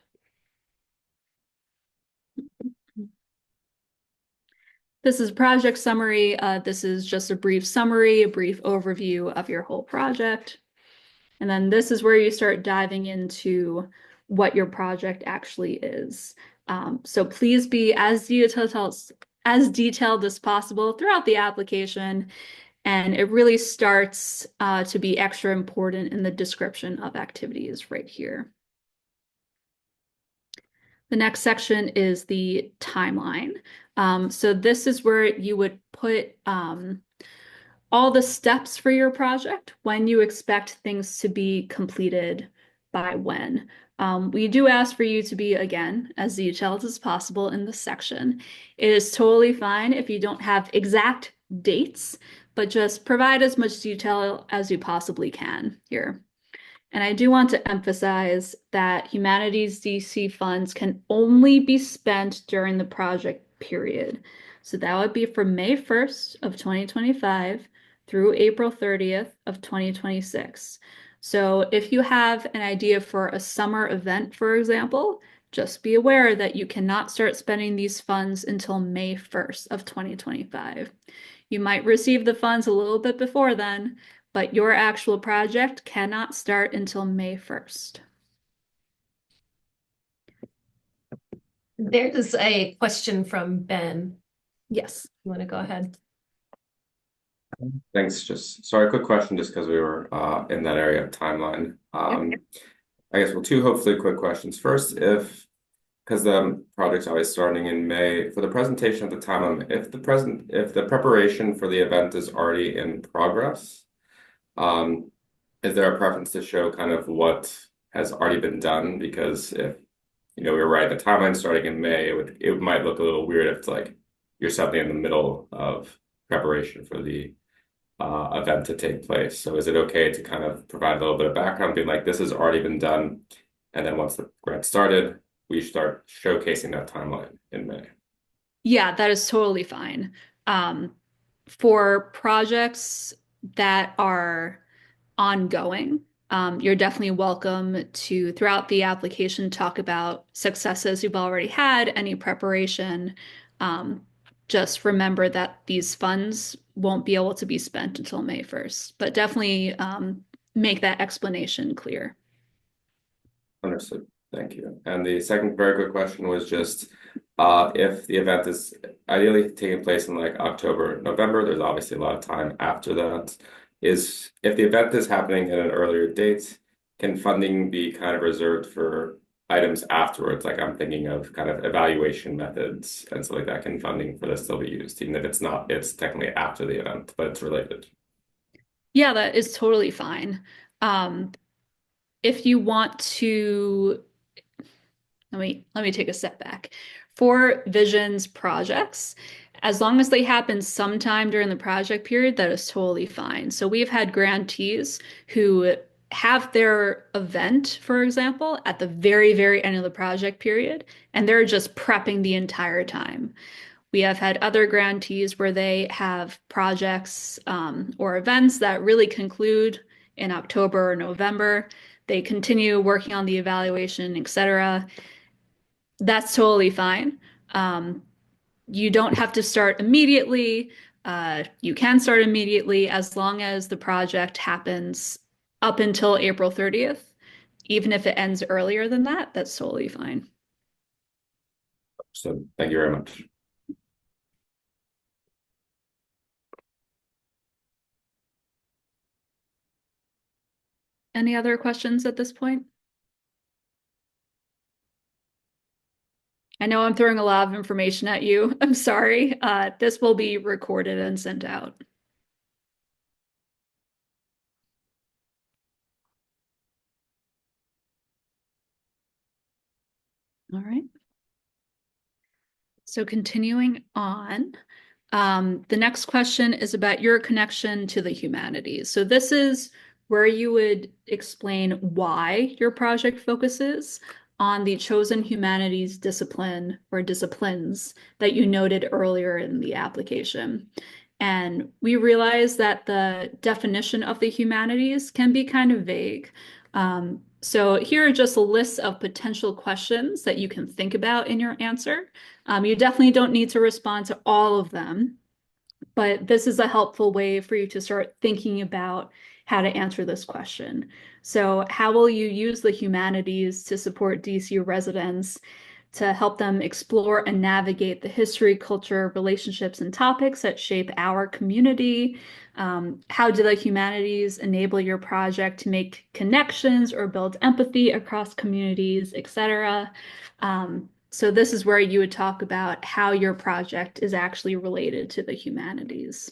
This is project summary. This is just a brief summary, a brief overview of your whole project. And then this is where you start diving into what your project actually is. So please be as detailed as possible throughout the application. And it really starts to be extra important in the description of activities right here. The next section is the timeline. So this is where you would put all the steps for your project, when you expect things to be completed by when. We do ask for you to be, again, as detailed as possible in this section. It is totally fine if you don't have exact dates, but just provide as much detail as you possibly can here. And I do want to emphasize that Humanities DC funds can only be spent during the project period. So that would be from May 1st of 2025 through April 30th of 2026. So if you have an idea for a summer event, for example, just be aware that you cannot start spending these funds until May 1st of 2025. You might receive the funds a little bit before then, but your actual project cannot start until May 1st. There's a question from Ben. Yes. You want to go ahead? Thanks. Just sorry, quick question, just because we were in that area of timeline. I guess, well, two hopefully quick questions. First, because the project's always starting in May, for the presentation at the time, if the preparation for the event is already in progress, is there a preference to show kind of what has already been done? Because if we were right, the timeline starting in May, it might look a little weird if it's like you're suddenly in the middle of preparation for the event to take place. So is it okay to kind of provide a little bit of background, being like, this has already been done, and then once the grant started, we start showcasing that timeline in May? Yeah, that is totally fine. For projects that are ongoing, you're definitely welcome to, throughout the application, talk about successes you've already had, any preparation. Just remember that these funds won't be able to be spent until May 1st, but definitely make that explanation clear. Understood. Thank you. And the second very quick question was just if the event is ideally taking place in like October, November, there's obviously a lot of time after that. If the event is happening at an earlier date, can funding be kind of reserved for items afterwards? Like I'm thinking of kind of evaluation methods and stuff like that. Can funding for this still be used, even if it's technically after the event, but it's related? Yeah, that is totally fine. If you want to, let me take a step back. For Visions projects, as long as they happen sometime during the project period, that is totally fine. So we've had grantees who have their event, for example, at the very, very end of the project period, and they're just prepping the entire time. We have had other grantees where they have projects or events that really conclude in October or November. They continue working on the evaluation, etc. That's totally fine. You don't have to start immediately. You can start immediately as long as the project happens up until April 30th. Even if it ends earlier than that, that's totally fine. So thank you very much. Any other questions at this point? I know I'm throwing a lot of information at you. I'm sorry. This will be recorded and sent out. All right. So continuing on, the next question is about your connection to the humanities. So this is where you would explain why your project focuses on the chosen humanities discipline or disciplines that you noted earlier in the application. And we realize that the definition of the humanities can be kind of vague. So here are just a list of potential questions that you can think about in your answer. You definitely don't need to respond to all of them, but this is a helpful way for you to start thinking about how to answer this question. So how will you use the humanities to support DC residents to help them explore and navigate the history, culture, relationships, and topics that shape our community? How do the humanities enable your project to make connections or build empathy across communities, etc.? So this is where you would talk about how your project is actually related to the humanities.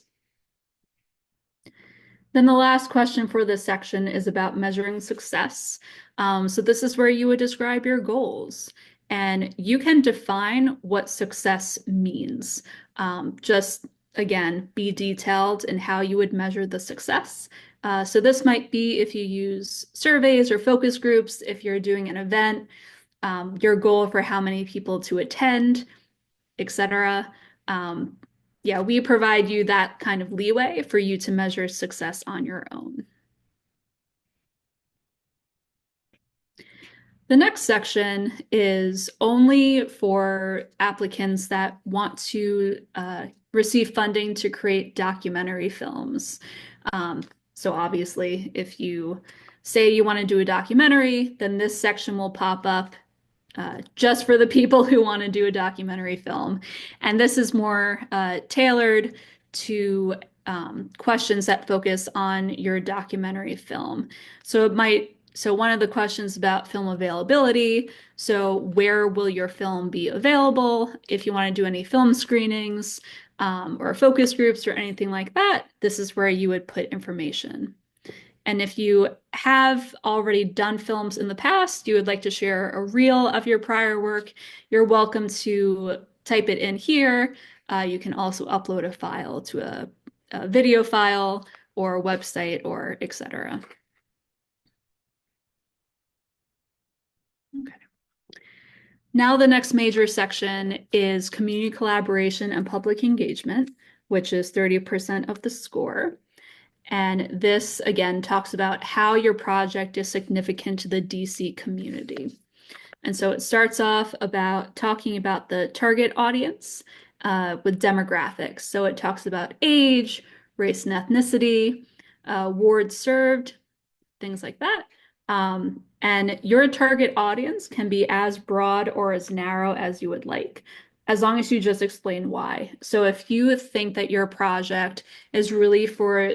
Then the last question for this section is about measuring success. So this is where you would describe your goals. And you can define what success means. Just again, be detailed in how you would measure the success. So this might be if you use surveys or focus groups, if you're doing an event, your goal for how many people to attend, etc. Yeah, we provide you that kind of leeway for you to measure success on your own. The next section is only for applicants that want to receive funding to create documentary films. So obviously, if you say you want to do a documentary, then this section will pop up just for the people who want to do a documentary film. And this is more tailored to questions that focus on your documentary film. So one of the questions about film availability. So where will your film be available? If you want to do any film screenings or focus groups or anything like that, this is where you would put information. And if you have already done films in the past, you would like to share a reel of your prior work, you're welcome to type it in here. You can also upload a file to a video file or a website or etc. Okay. Now the next major section is community collaboration and public engagement, which is 30% of the score. And this, again, talks about how your project is significant to the DC community. And so it starts off about talking about the target audience with demographics. So it talks about age, race and ethnicity, wards served, things like that. And your target audience can be as broad or as narrow as you would like, as long as you just explain why. So if you think that your project is really for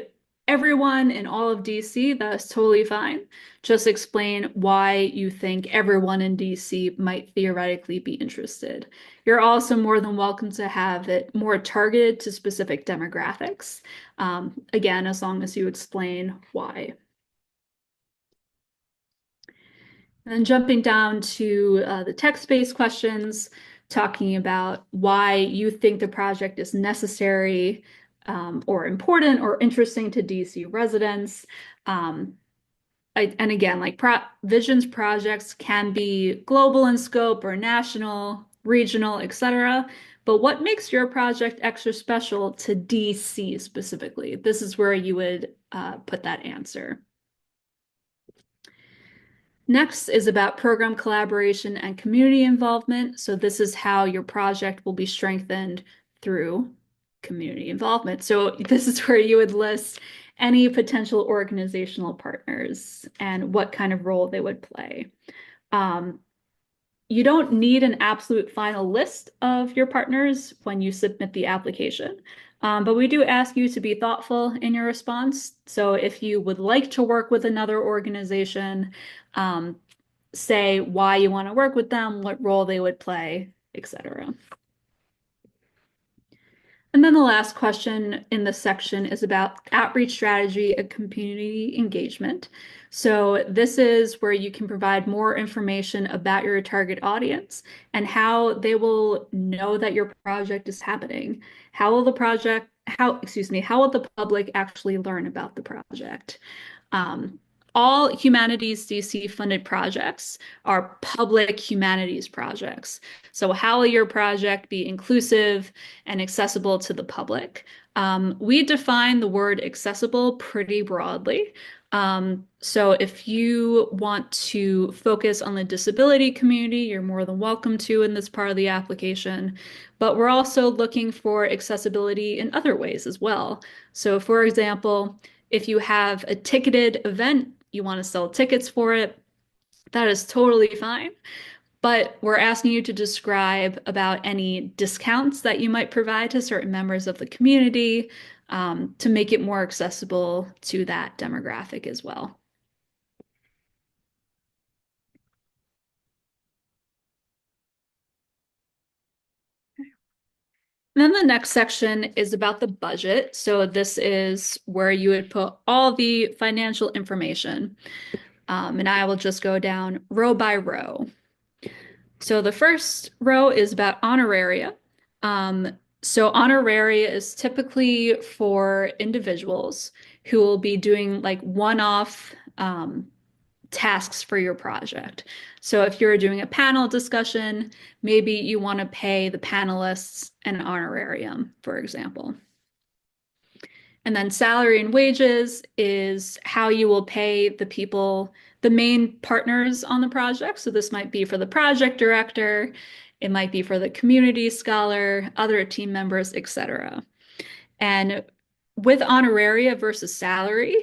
everyone in all of DC, that's totally fine. Just explain why you think everyone in DC might theoretically be interested. You're also more than welcome to have it more targeted to specific demographics. Again, as long as you explain why. And then jumping down to the text-based questions, talking about why you think the project is necessary or important or interesting to DC residents. And again, like Visions projects can be global in scope or national, regional, etc. But what makes your project extra special to DC specifically? This is where you would put that answer. Next is about program collaboration and community involvement. So this is how your project will be strengthened through community involvement. So this is where you would list any potential organizational partners and what kind of role they would play. You don't need an absolute final list of your partners when you submit the application, but we do ask you to be thoughtful in your response. So if you would like to work with another organization, say why you want to work with them, what role they would play, etc. And then the last question in this section is about outreach strategy and community engagement. So this is where you can provide more information about your target audience and how they will know that your project is happening. How will the project, how will the public actually learn about the project? all Humanities DC funded projects are public humanities projects. So, how will your project be inclusive and accessible to the public? We define the word accessible pretty broadly. So, if you want to focus on the disability community, you're more than welcome to in this part of the application. But we're also looking for accessibility in other ways as well. So, for example, if you have a ticketed event, you want to sell tickets for it, that is totally fine. But we're asking you to describe about any discounts that you might provide to certain members of the community to make it more accessible to that demographic as well. And then the next section is about the budget. So this is where you would put all the financial information. And I will just go down row by row. So the first row is about honoraria. So honoraria is typically for individuals who will be doing like one-off tasks for your project. So if you're doing a panel discussion, maybe you want to pay the panelists an honorarium, for example. And then salary and wages is how you will pay the people, the main partners on the project. So this might be for the project director, it might be for the community scholar, other team members, etc. And with honoraria versus salary,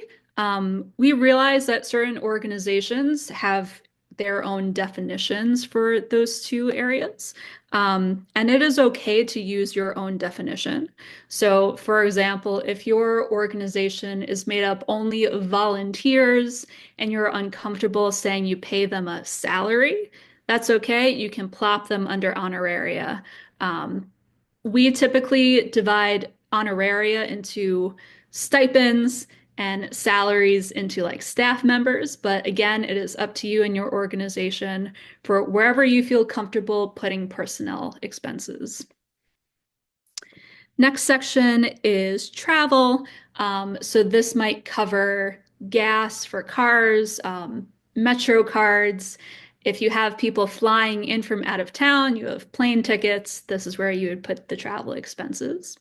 we realize that certain organizations have their own definitions for those two areas. And it is okay to use your own definition. So, for example, if your organization is made up only of volunteers and you're uncomfortable saying you pay them a salary, that's okay. You can plop them under honoraria. We typically divide honoraria into stipends and salaries into like staff members, but again, it is up to you and your organization for wherever you feel comfortable putting personnel expenses. Next section is travel. So this might cover gas for cars, metro cards. If you have people flying in from out of town, you have plane tickets, this is where you would put the travel expenses.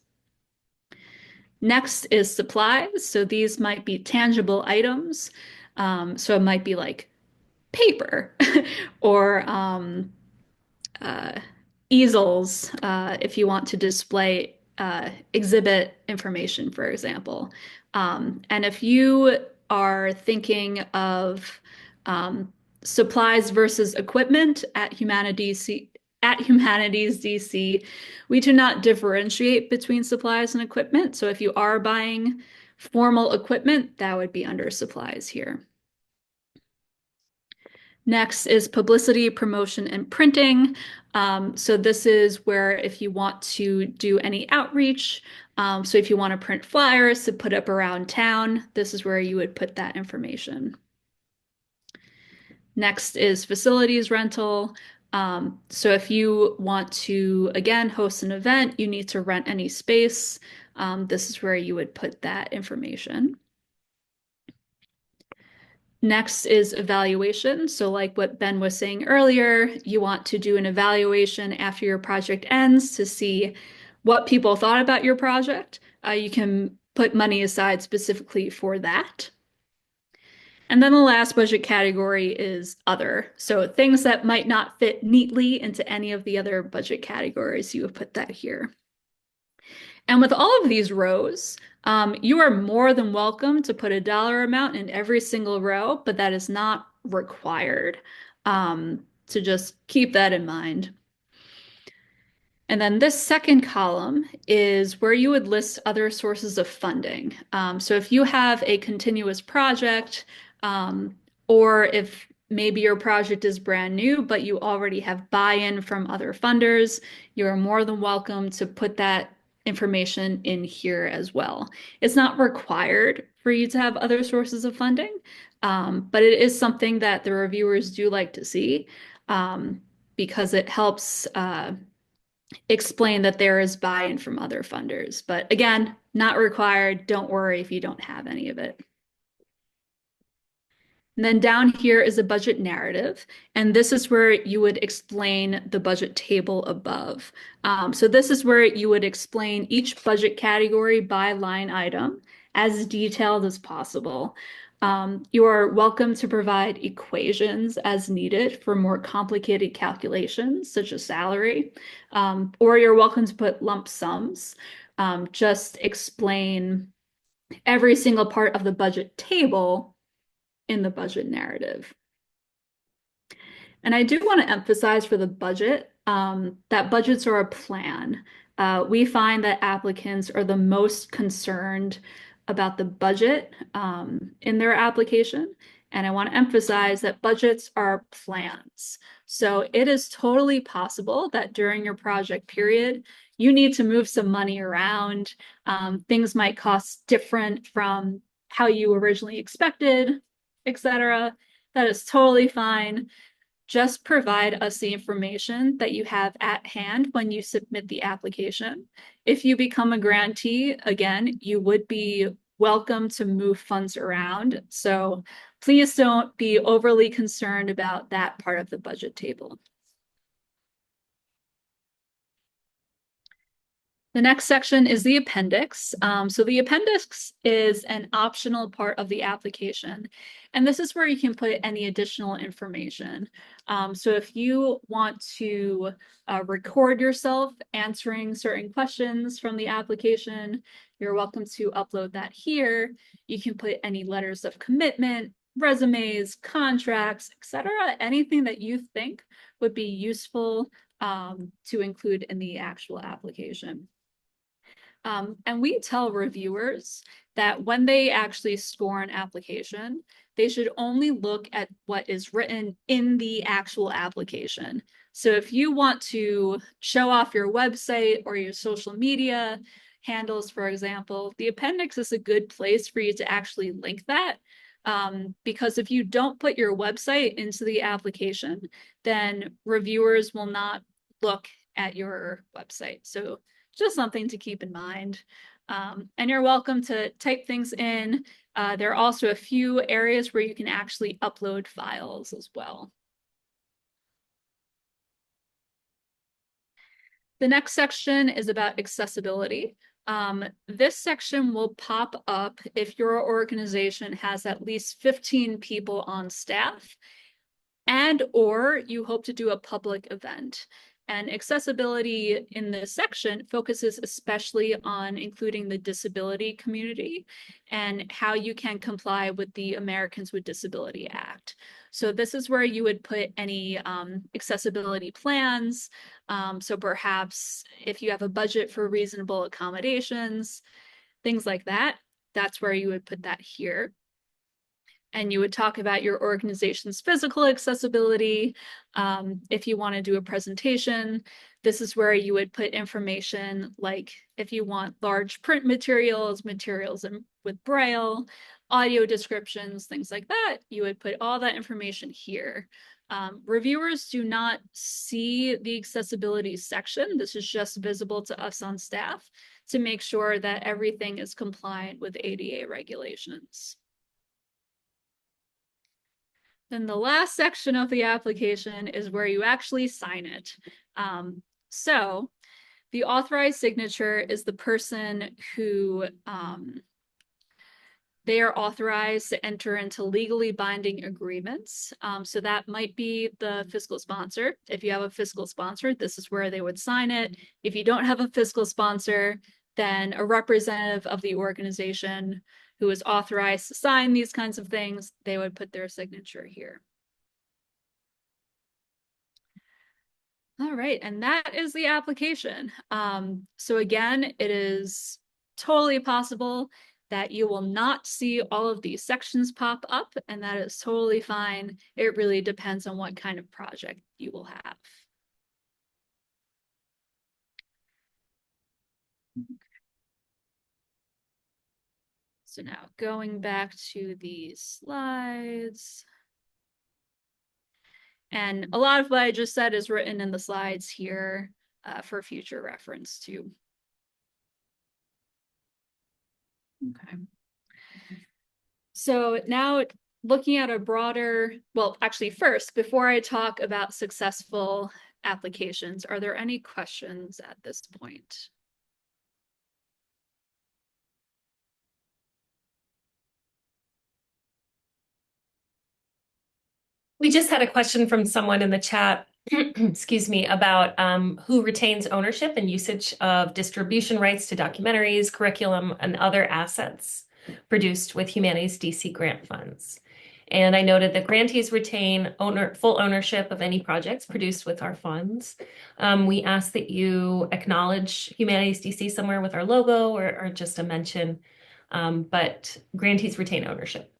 Next is supplies. So these might be tangible items. So it might be like paper or uh, easels if you want to display exhibit information, for example. And if you are thinking of supplies versus equipment at Humanities DC, we do not differentiate between supplies and equipment. So if you are buying formal equipment, that would be under supplies here. Next is publicity, promotion, and printing. So this is where if you want to do any outreach, so if you want to print flyers to put up around town, this is where you would put that information. Next is facilities rental. So if you want to, again, host an event, you need to rent any space. This is where you would put that information. Next is evaluation. So like what Ben was saying earlier, you want to do an evaluation after your project ends to see what people thought about your project. You can put money aside specifically for that. And then the last budget category is other. So things that might not fit neatly into any of the other budget categories, you would put that here. And with all of these rows, you are more than welcome to put a dollar amount in every single row, but that is not required. So just keep that in mind. And then this second column is where you would list other sources of funding. So if you have a continuous project, or if maybe your project is brand new, but you already have buy-in from other funders, you are more than welcome to put that information in here as well. It's not required for you to have other sources of funding, but it is something that the reviewers do like to see because it helps explain that there is buy-in from other funders. But again, not required. Don't worry if you don't have any of it. And then down here is a budget narrative, and this is where you would explain the budget table above. So this is where you would explain each budget category by line item as detailed as possible. You are welcome to provide equations as needed for more complicated calculations, such as salary, or you're welcome to put lump sums. Just explain every single part of the budget table in the budget narrative. And I do want to emphasize for the budget that budgets are a plan. We find that applicants are the most concerned about the budget in their application. And I want to emphasize that budgets are plans. So it is totally possible that during your project period, you need to move some money around. Things might cost different from how you originally expected, etc. That is totally fine. Just provide us the information that you have at hand when you submit the application. If you become a grantee, again, you would be welcome to move funds around. So please don't be overly concerned about that part of the budget table. The next section is the appendix. So the appendix is an optional part of the application, and this is where you can put any additional information. So if you want to record yourself answering certain questions from the application, you're welcome to upload that here. You can put any letters of commitment, resumes, contracts, etc., anything that you think would be useful to include in the actual application. And we tell reviewers that when they actually score an application, they should only look at what is written in the actual application. So if you want to show off your website or your social media handles, for example, the appendix is a good place for you to actually link that. Because if you don't put your website into the application, then reviewers will not look at your website. So just something to keep in mind. And you're welcome to type things in. There are also a few areas where you can actually upload files as well. The next section is about accessibility. This section will pop up if your organization has at least 15 people on staff and or you hope to do a public event. And accessibility in this section focuses especially on including the disability community and how you can comply with the Americans with Disability Act. So this is where you would put any accessibility plans. So perhaps if you have a budget for reasonable accommodations, things like that, that's where you would put that here. And you would talk about your organization's physical accessibility. If you want to do a presentation, this is where you would put information like if you want large print materials, with Braille, audio descriptions, things like that, you would put all that information here. Reviewers do not see the accessibility section. This is just visible to us on staff to make sure that everything is compliant with ADA regulations. Then the last section of the application is where you actually sign it. So the authorized signature is the person who they are authorized to enter into legally binding agreements. So that might be the fiscal sponsor. If you have a fiscal sponsor, this is where they would sign it. If you don't have a fiscal sponsor, then a representative of the organization who is authorized to sign these kinds of things, they would put their signature here. All right, and that is the application. So again, it is totally possible that you will not see all of these sections pop up, and that is totally fine. It really depends on what kind of project you will have. So now going back to the slides. And a lot of what I just said is written in the slides here for future reference too. Okay. So now looking at a broader, well, actually, first, before I talk about successful applications, are there any questions at this point? We just had a question from someone in the chat, excuse me, about who retains ownership and usage of distribution rights to documentaries, curriculum, and other assets produced with Humanities DC grant funds. And I noted that grantees retain full ownership of any projects produced with our funds. We ask that you acknowledge Humanities DC somewhere with our logo or just a mention, but grantees retain ownership.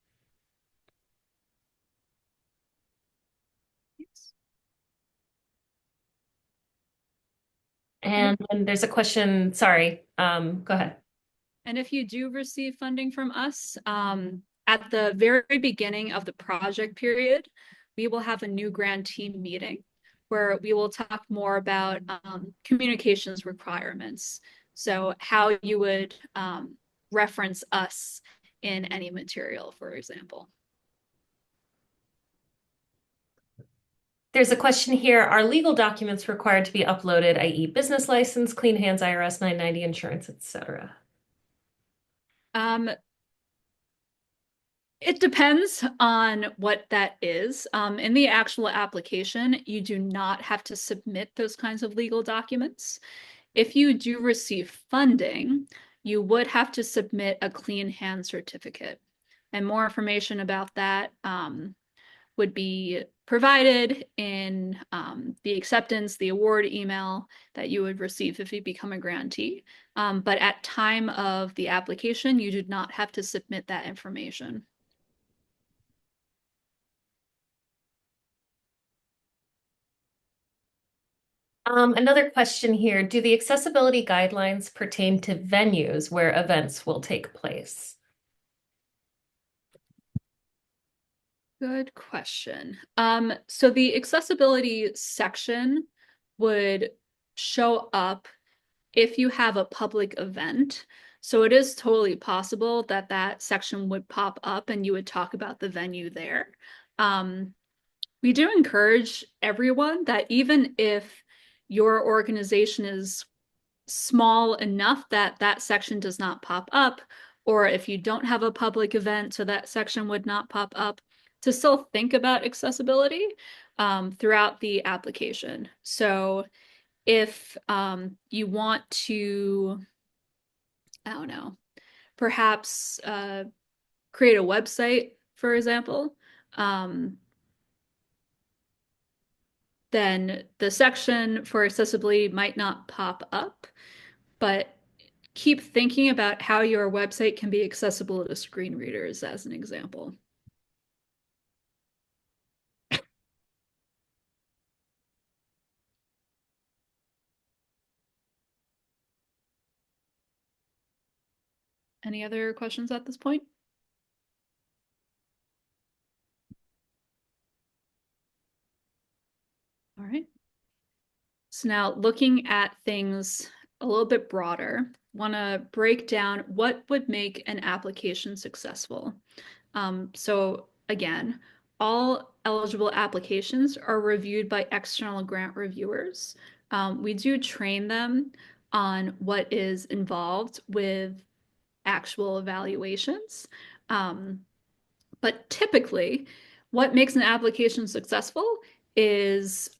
And then there's a question, sorry, go ahead. And if you do receive funding from us, at the very beginning of the project period, we will have a new grantee meeting where we will talk more about communications requirements. So how you would reference us in any material, for example. There's a question here. Are legal documents required to be uploaded, i.e. business license, clean hands, IRS 990 insurance, etc.? It depends on what that is. In the actual application, you do not have to submit those kinds of legal documents. If you do receive funding, you would have to submit a clean hand certificate. And more information about that would be provided in the acceptance, the award email that you would receive if you become a grantee. But at time of the application, you do not have to submit that information. Another question here. Do the accessibility guidelines pertain to venues where events will take place? Good question. So the accessibility section would show up if you have a public event. So it is totally possible that that section would pop up and you would talk about the venue there. We do encourage everyone that even if your organization is small enough that that section does not pop up, or if you don't have a public event, so that section would not pop up, to still think about accessibility throughout the application. So if you want to, I don't know, perhaps create a website, for example, then the section for accessibility might not pop up, but keep thinking about how your website can be accessible to screen readers as an example. Any other questions at this point? All right. So now looking at things a little bit broader, want to break down what would make an application successful. So again, all eligible applications are reviewed by external grant reviewers. We do train them on what is involved with actual evaluations. But typically, what makes an application successful is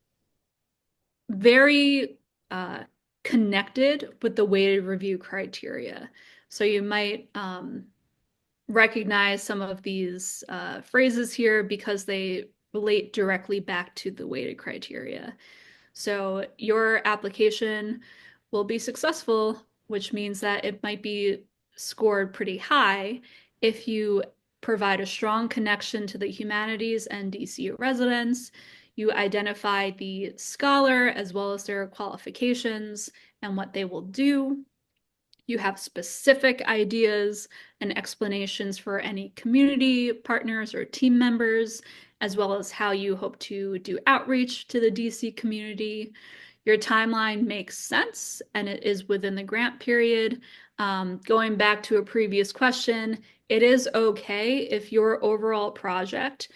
very connected with the weighted review criteria. So you might recognize some of these phrases here because they relate directly back to the weighted criteria. So your application will be successful, which means that it might be scored pretty high if you provide a strong connection to the humanities and DC residents. You identify the scholar as well as their qualifications and what they will do. You have specific ideas and explanations for any community partners or team members, as well as how you hope to do outreach to the DC community. Your timeline makes sense and it is within the grant period. Going back to a previous question, it is okay if your overall project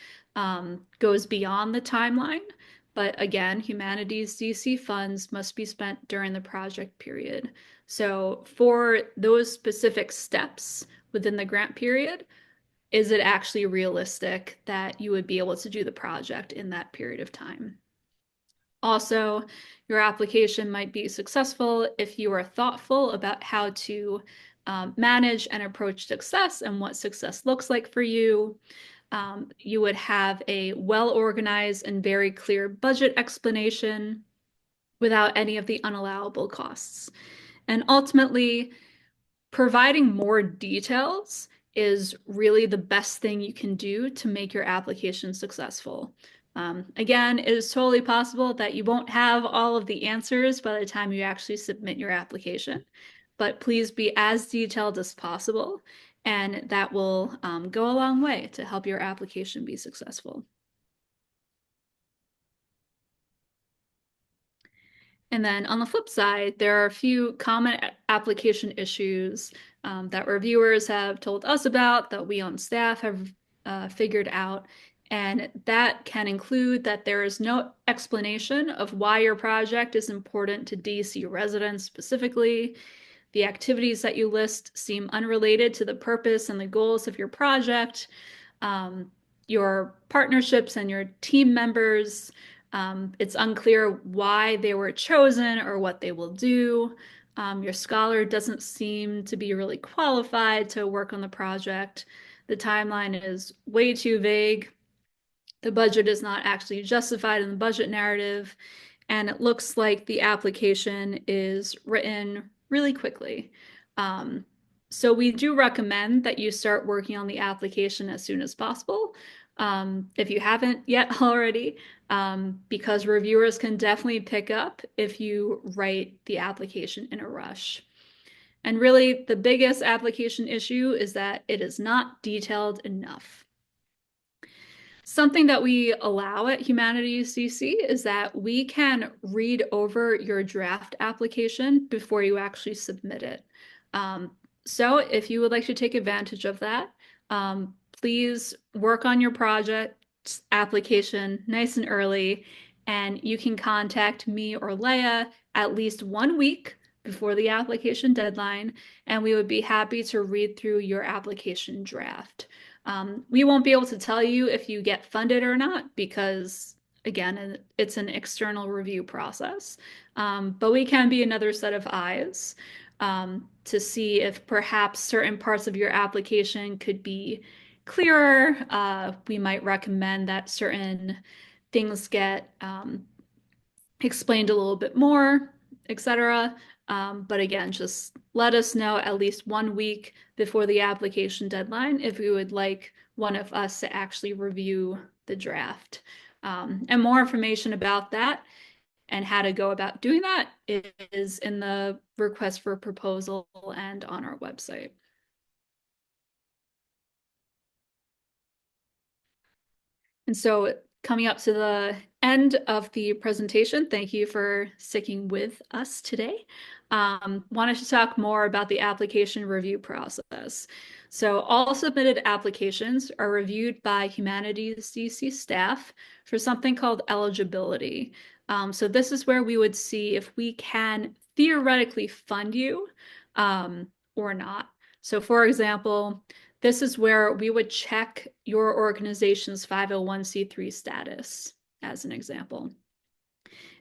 goes beyond the timeline. But again, humanities DC funds must be spent during the project period. So for those specific steps within the grant period, is it actually realistic that you would be able to do the project in that period of time? Also, your application might be successful if you are thoughtful about how to manage and approach success and what success looks like for you. You would have a well-organized and very clear budget explanation without any of the unallowable costs. And ultimately, providing more details is really the best thing you can do to make your application successful. Again, it is totally possible that you won't have all of the answers by the time you actually submit your application, but please be as detailed as possible, and that will go a long way to help your application be successful. And then on the flip side, there are a few common application issues that reviewers have told us about, that we on staff have figured out. And that can include that there is no explanation of why your project is important to DC residents specifically. The activities that you list seem unrelated to the purpose and the goals of your project. Your partnerships and your team members, it's unclear why they were chosen or what they will do. Your scholar doesn't seem to be really qualified to work on the project. The timeline is way too vague. The budget is not actually justified in the budget narrative, and it looks like the application is written really quickly. So we do recommend that you start working on the application as soon as possible, if you haven't yet already, because reviewers can definitely pick up if you write the application in a rush. And really, the biggest application issue is that it is not detailed enough. Something that we allow at Humanities DC is that we can read over your draft application before you actually submit it. So if you would like to take advantage of that, please work on your project application nice and early, and you can contact me or Leah at least 1 week before the application deadline, and we would be happy to read through your application draft. We won't be able to tell you if you get funded or not because, again, it's an external review process. But we can be another set of eyes to see if perhaps certain parts of your application could be clearer. We might recommend that certain things get explained a little bit more, etc. But again, just let us know at least 1 week before the application deadline if you would like one of us to actually review the draft. And more information about that and how to go about doing that is in the request for proposal and on our website. And so coming up to the end of the presentation, thank you for sticking with us today. Wanted to talk more about the application review process. So all submitted applications are reviewed by Humanities DC staff for something called eligibility. So this is where we would see if we can theoretically fund you or not. So for example, this is where we would check your organization's 501c3 status, as an example.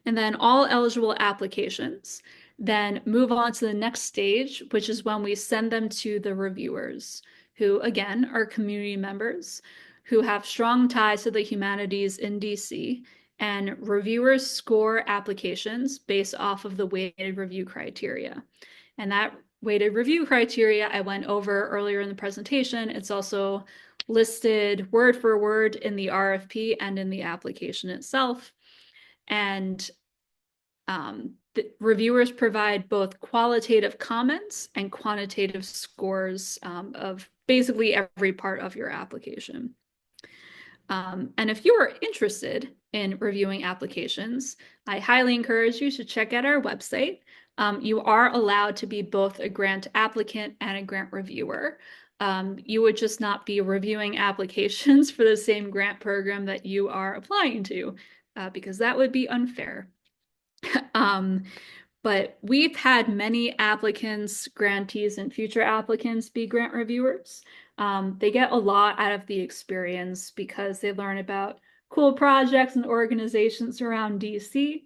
And then all eligible applications then move on to the next stage, which is when we send them to the reviewers, who again are community members who have strong ties to the humanities in DC, and reviewers score applications based off of the weighted review criteria. And that weighted review criteria I went over earlier in the presentation. It's also listed word for word in the RFP and in the application itself. And the reviewers provide both qualitative comments and quantitative scores of basically every part of your application. And if you are interested in reviewing applications, I highly encourage you to check out our website. You are allowed to be both a grant applicant and a grant reviewer. You would just not be reviewing applications for the same grant program that you are applying to, because that would be unfair. Um, but we've had many applicants, grantees, and future applicants be grant reviewers. They get a lot out of the experience because they learn about cool projects and organizations around DC,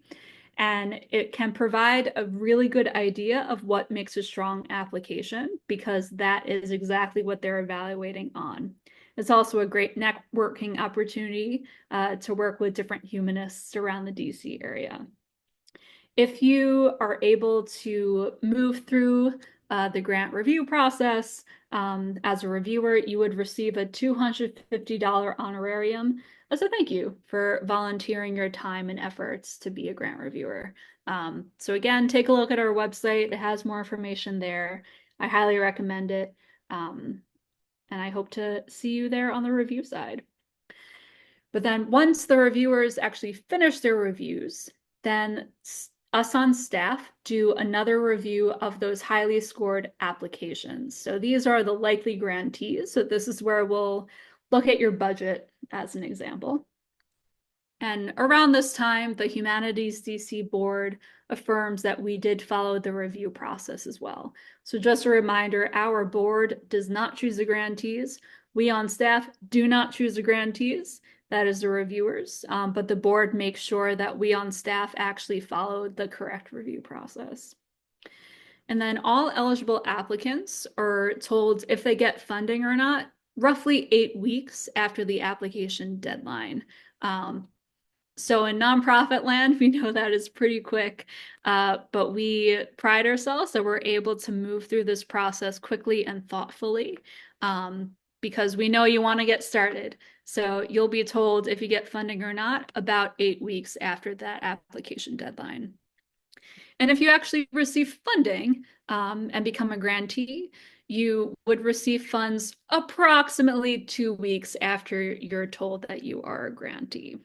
and it can provide a really good idea of what makes a strong application because that is exactly what they're evaluating on. It's also a great networking opportunity to work with different humanists around the DC area. If you are able to move through the grant review process as a reviewer, you would receive a $250 honorarium as a thank you for volunteering your time and efforts to be a grant reviewer. So again, take a look at our website. It has more information there. I highly recommend it. And I hope to see you there on the review side. But then once the reviewers actually finish their reviews, then us on staff do another review of those highly scored applications. So these are the likely grantees. So this is where we'll look at your budget as an example. And around this time, the Humanities DC board affirms that we did follow the review process as well. So just a reminder, our board does not choose the grantees. We on staff do not choose the grantees. That is the reviewers, but the board makes sure that we on staff actually followed the correct review process. And then all eligible applicants are told if they get funding or not, roughly 8 weeks after the application deadline. So in nonprofit land, we know that is pretty quick, but we pride ourselves that we're able to move through this process quickly and thoughtfully, because we know you want to get started. So you'll be told if you get funding or not about 8 weeks after that application deadline. And if you actually receive funding and become a grantee, you would receive funds approximately 2 weeks after you're told that you are a grantee.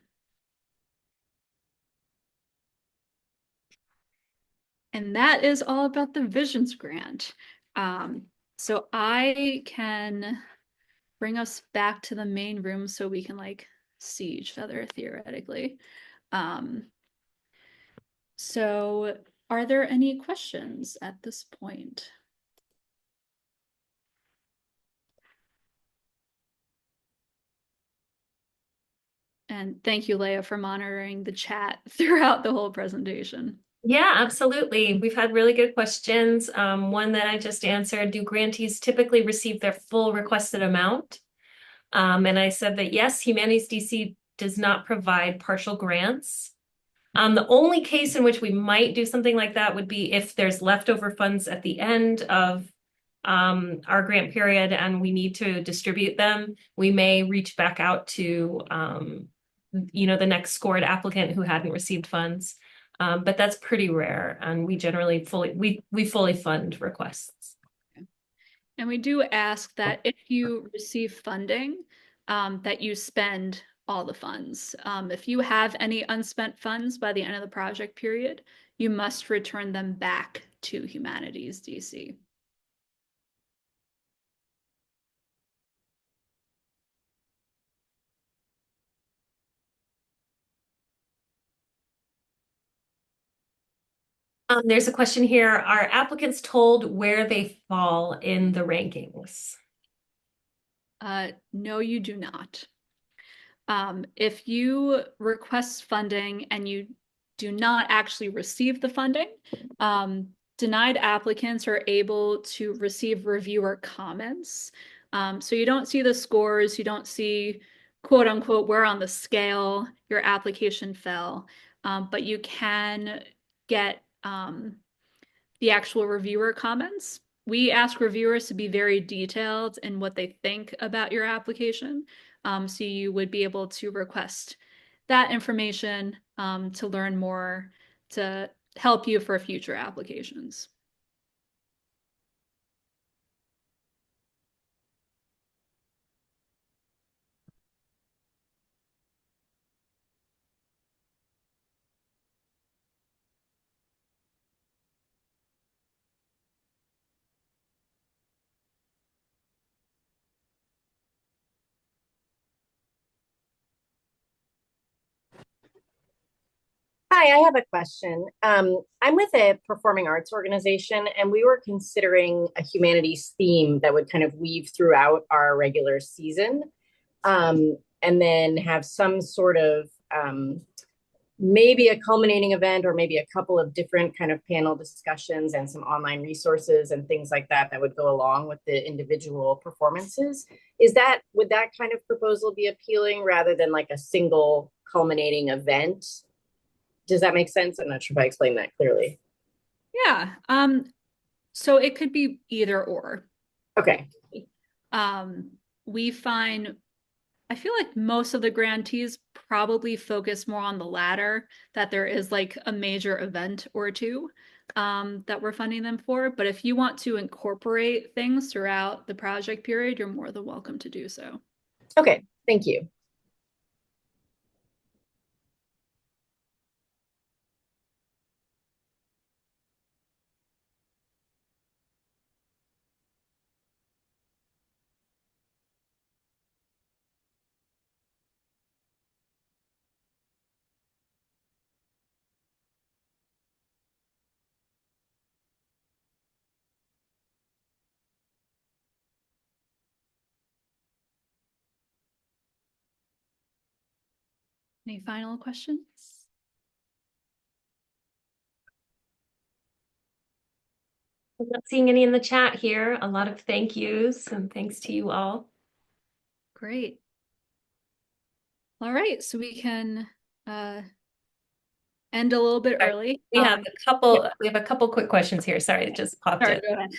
And that is all about the Visions Grant. So I can bring us back to the main room so we can like see each other theoretically. Um, so are there any questions at this point? And thank you, Leah, for monitoring the chat throughout the whole presentation. Yeah, absolutely. We've had really good questions. One that I just answered, do grantees typically receive their full requested amount? And I said that yes, Humanities DC does not provide partial grants. The only case in which we might do something like that would be if there's leftover funds at the end of our grant period and we need to distribute them. We may reach back out to the next scored applicant who hadn't received funds. But that's pretty rare, and we generally fully fund requests. And we do ask that if you receive funding, that you spend all the funds. If you have any unspent funds by the end of the project period, you must return them back to Humanities DC. There's a question here. Are applicants told where they fall in the rankings? No, you do not. If you request funding and you do not actually receive the funding, denied applicants are able to receive reviewer comments. So you don't see the scores, you don't see quote unquote where on the scale your application fell, but you can get the actual reviewer comments. We ask reviewers to be very detailed in what they think about your application. So you would be able to request that information to learn more to help you for future applications. Hi, I have a question. I'm with a performing arts organization, and we were considering a humanities theme that would kind of weave throughout our regular season, and then have some sort of maybe a culminating event or maybe a couple of different kind of panel discussions and some online resources and things like that that would go along with the individual performances. Would that kind of proposal be appealing rather than like a single culminating event? Does that make sense? I'm not sure if I explained that clearly. Yeah. So it could be either or. Okay. Um, we find I feel like most of the grantees probably focus more on the latter, that there is like a major event or two that we're funding them for. But if you want to incorporate things throughout the project period, you're more than welcome to do so. Okay. Thank you. Any final questions? I'm not seeing any in the chat here. A lot of thank yous and thanks to you all. Great. All right, so we can end a little bit Sorry, early. We have Yeah, we have a couple quick questions here. Sorry, it just popped sorry, in. go ahead.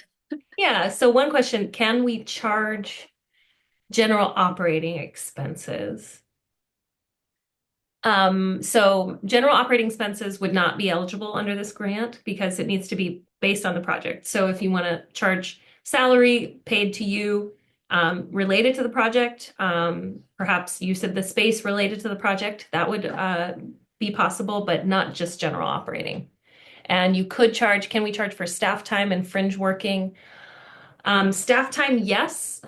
Yeah, so one question, can we charge general operating expenses? So general operating expenses would not be eligible under this grant because it needs to be based on the project. So if you want to charge salary paid to you related to the project, perhaps use of the space related to the project, that would be possible, but not just general operating. And you could charge, can we charge for staff time and fringe working? Staff time, yes,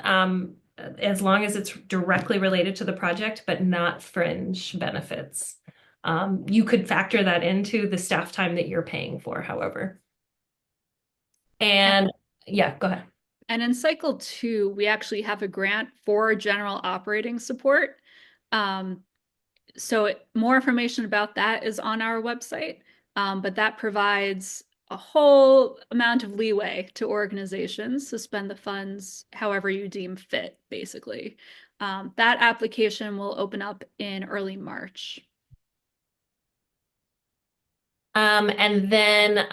as long as it's directly related to the project, but not fringe benefits. You could factor that into the staff time that you're paying for, however. And yeah, go ahead. And in cycle 2, we actually have a grant for general operating support. So more information about that is on our website, but that provides a whole amount of leeway to organizations to spend the funds however you deem fit, basically. That application will open up in early March. And then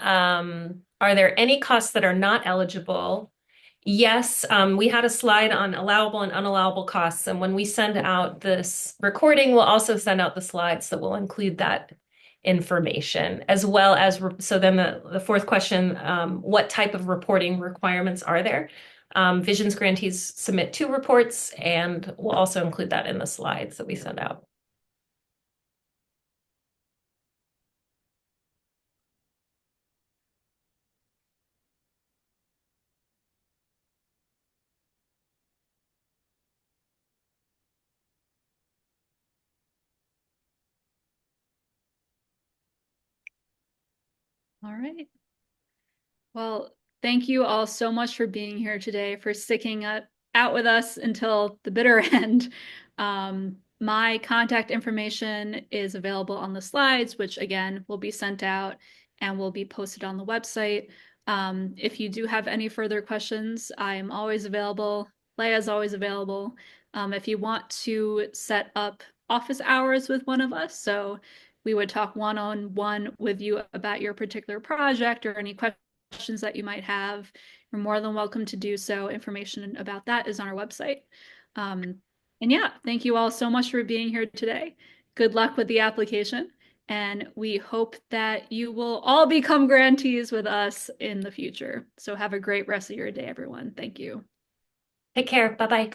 are there any costs that are not eligible? Yes, we had a slide on allowable and unallowable costs. And when we send out this recording, we'll also send out the slides that will include that information, as well as, so then the fourth question, what type of reporting requirements are there? Visions grantees submit 2 reports, and we'll also include that in the slides that we send out. All right. Well, thank you all so much for being here today, for sticking out with us until the bitter end. My contact information is available on the slides, which again will be sent out and will be posted on the website. If you do have any further questions, I am always available. Leah is always available. If you want to set up office hours with one of us, so we would talk one-on-one with you about your particular project or any questions that you might have, you're more than welcome to do so. Information about that is on our website. And yeah, thank you all so much for being here today. Good luck with the application. And we hope that you will all become grantees with us in the future. So have a great rest of your day, everyone. Thank you. Take care. Bye-bye.